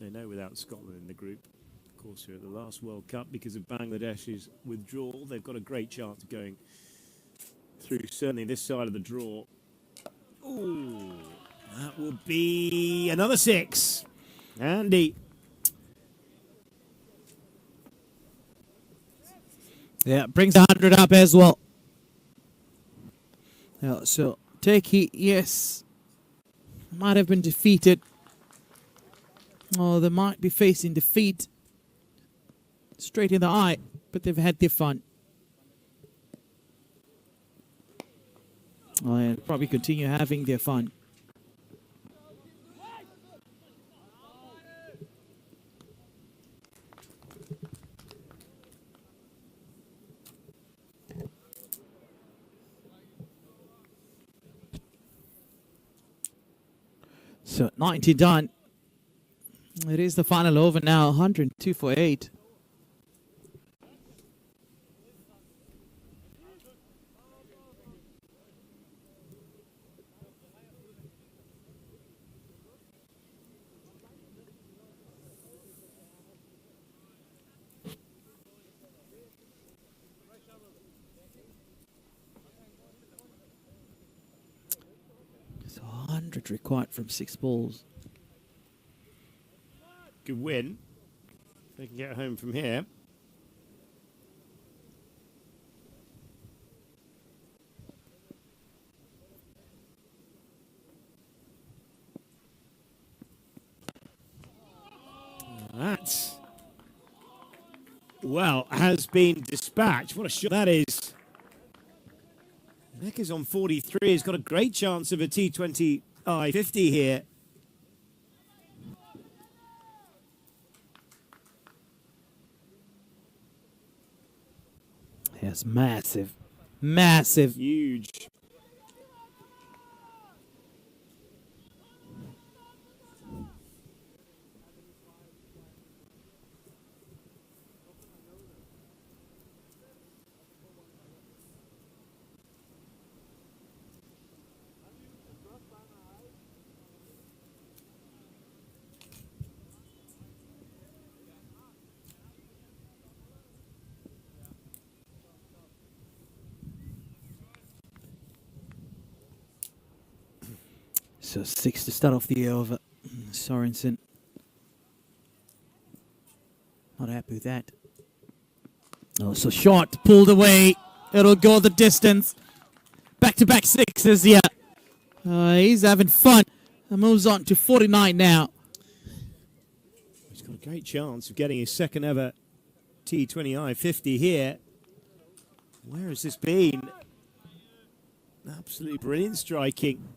They know without Scotland in the group, of course, they're at the last World Cup because of Bangladesh's withdrawal. They've got a great chance of going through certainly this side of the draw. Ooh, that will be another 6. Andy. Yeah, brings the 100 up as well. Yeah, so Turkey, yes, might have been defeated. Oh, they might be facing defeat straight in the eye, but they've had their fun. Oh, and probably continue having their fun. So 90 done. It is the final over now. 102 for 8. So 100 required from 6 balls. Good win. They can get home from here. That, well, has been dispatched. What a shot that is. They're Becker's on 43. He's got a great chance of a T20 I-50 here. Yes, massive. Massive. Huge. So 6 to start off the over. Sorensen. Not happy with that. Oh, so short. Pulled away. It'll go the distance. Back-to-back sixes, yeah. He's having fun. And moves on to 49 now. He's got a great chance of getting his second ever T20 I-50 here. Where has this been? Absolutely brilliant striking.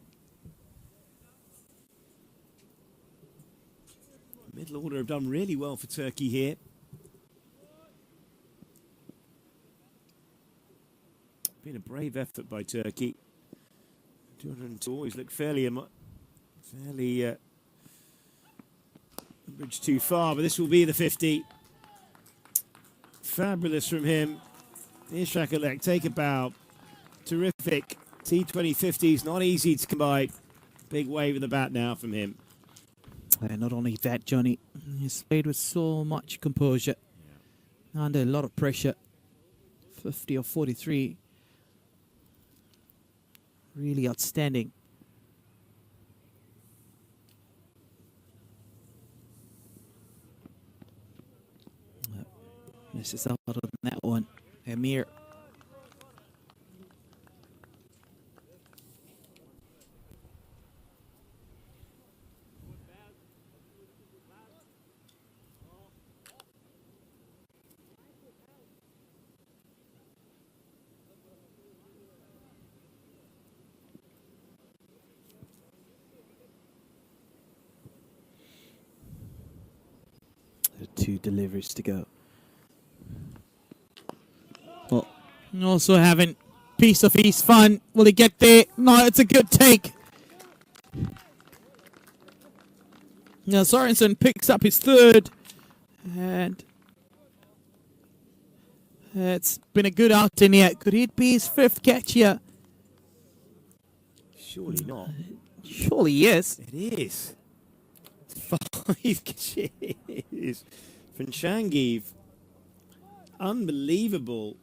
Middle order have done really well for Turkey here. Been a brave effort by Turkey. 202 always look fairly bridge too far, but this will be the 50. Fabulous from him. Ishakalek, take a bow. Terrific. T20 50s, not easy to come by. Big wave of the bat now from him. And not only that, Johnny, he's played with so much composure. Under a lot of pressure. 50 or 43. Really outstanding. Misses out on that one. Amir. Two deliveries to go. Well, also having piece of East fun. Will he get there? No, it's a good take. Now Sorensen picks up his third. And it's been a good outing here. Could it be his fifth catch here? Surely not. Surely yes. It is. 5 catches from Shangiv. Unbelievable.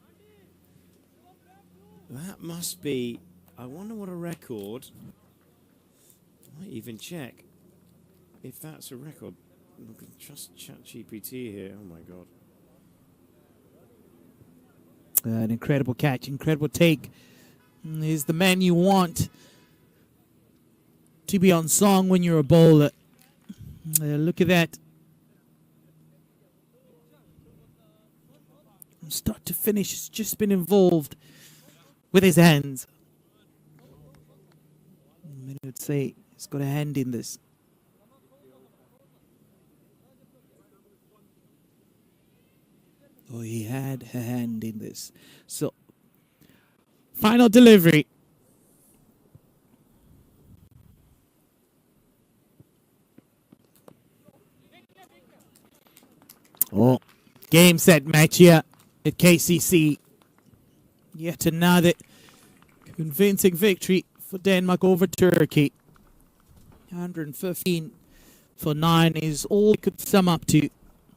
That must be, I wonder what a record. Might even check if that's a record. Trust ChatGPT here. Oh my God. An incredible catch, incredible take. He's the man you want to be on song when you're a bowler. Look at that. From start to finish, he's just been involved with his hands. I would say he's got a hand in this. Oh, he had a hand in this. So, final delivery. Oh, game, set, match here at KCC. Yet another convincing victory for Denmark over Turkey. 115 for 9 is all we could sum up to.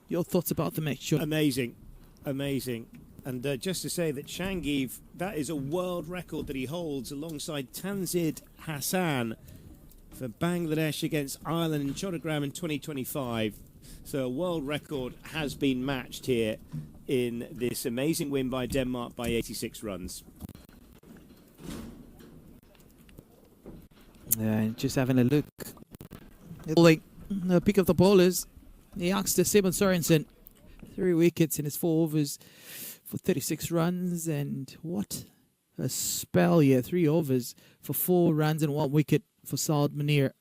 Your thoughts about the match, Sean? Amazing. Amazing. And just to say that Shangiv, that is a world record that he holds alongside Tanzid Hassan for Bangladesh against Ireland in Chodagram in 2025. So a world record has been matched here in this amazing win by Denmark by 86 runs. Just having a look. The pick of the bowlers. The youngster Simon Sorensen. 3 wickets in his 4 overs for 36 runs. And what a spell here. 3 overs for 4 runs and 1 wicket for Saad Munir.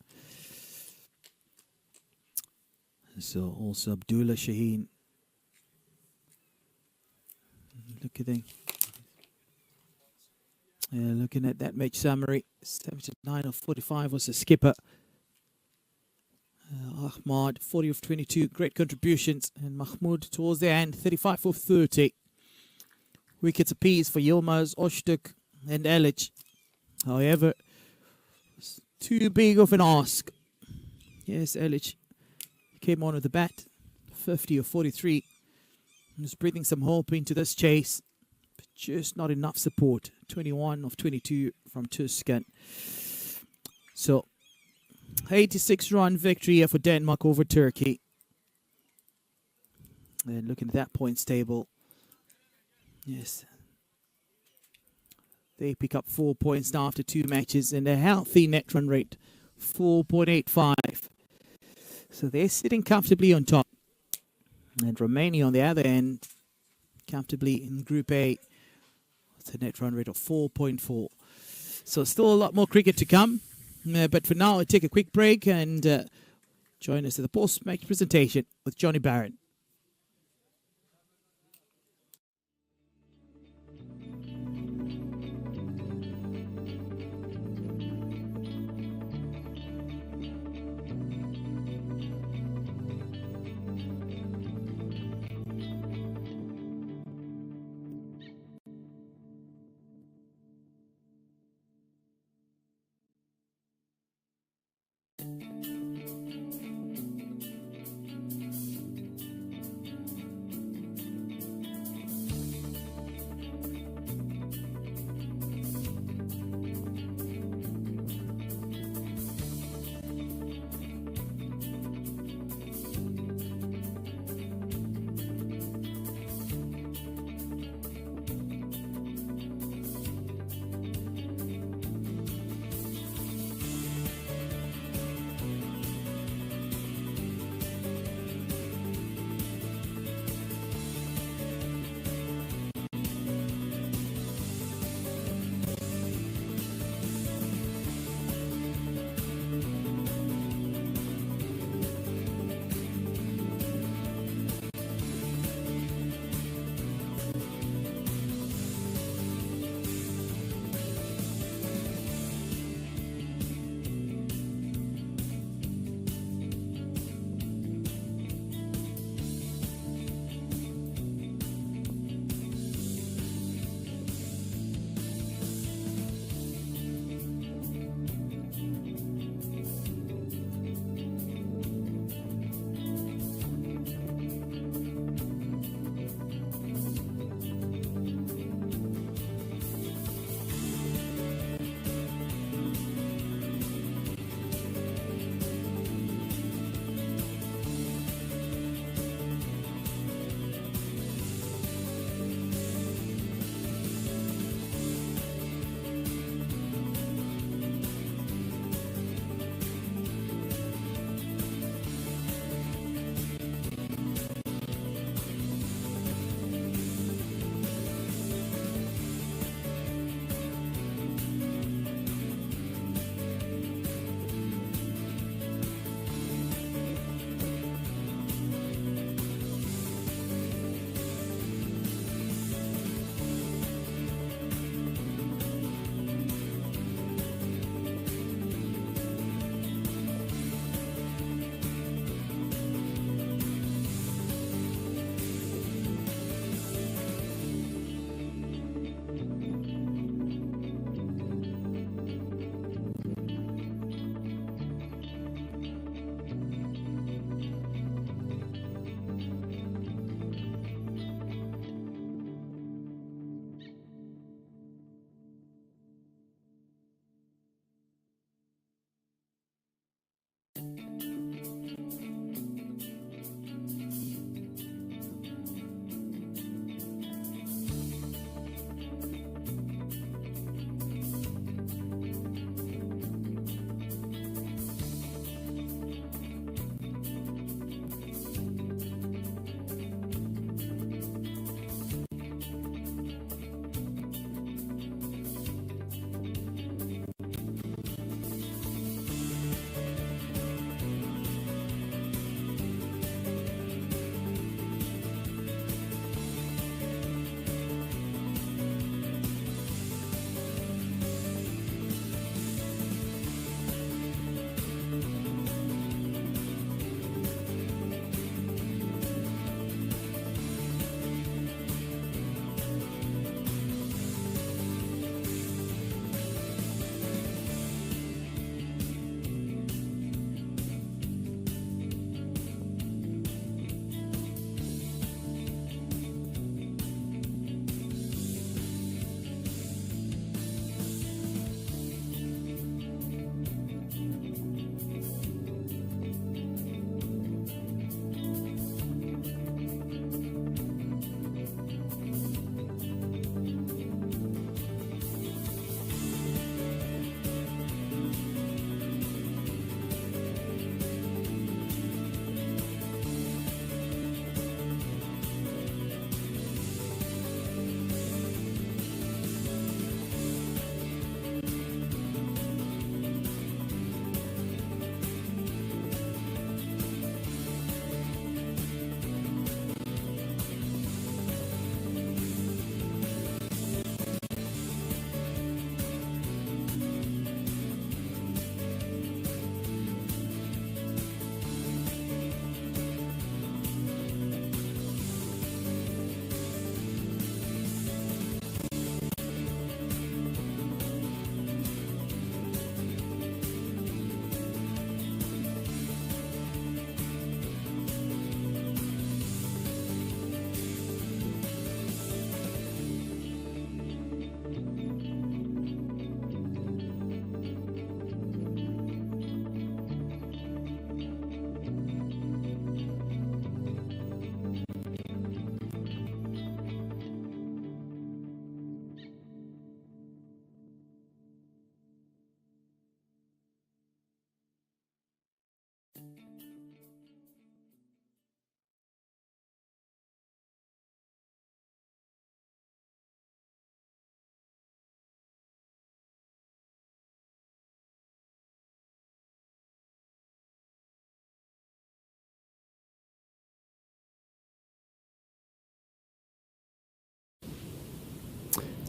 So also Abdullah Shaheen. Look at them. Looking at that match summary, 79 of 45 was the skipper. Ahmad, 40 of 22, great contributions. And Mahmoud towards the end, 35 of 30. Wickets apiece for Yilmaz, Oshduk and Elich. However, it's too big of an ask. Yes, Elich came on with the bat, 50 of 43. Just breathing some hope into this chase, but just not enough support. 21 of 22 from Tuscan. So, 86-run victory here for Denmark over Turkey. And looking at that points table, yes, they pick up 4 points now after 2 matches and a healthy net run rate, 4.85. So they're sitting comfortably on top. And Romania on the other end, comfortably in Group A, with a net run rate of 4.4. So still a lot more cricket to come. But for now, I'll take a quick break and join us at the post-match presentation with Johnny Barron.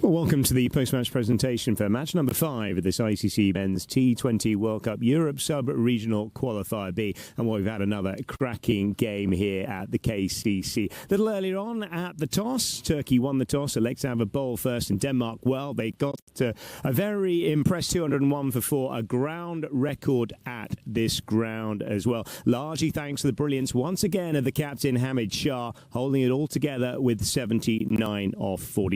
Well, welcome to the post-match presentation for match number 5 of this ICC Men's T20 World Cup Europe Sub-Regional Qualifier B. And we've had another cracking game here at the KCC. A little earlier on at the toss, Turkey won the toss, elected to have a bowl first, and Denmark, well, they got a very impressive 201 for 4, a ground record at this ground as well. Largely thanks to the brilliance once again of the captain Hamid Shah, holding it all together with 79 off 40.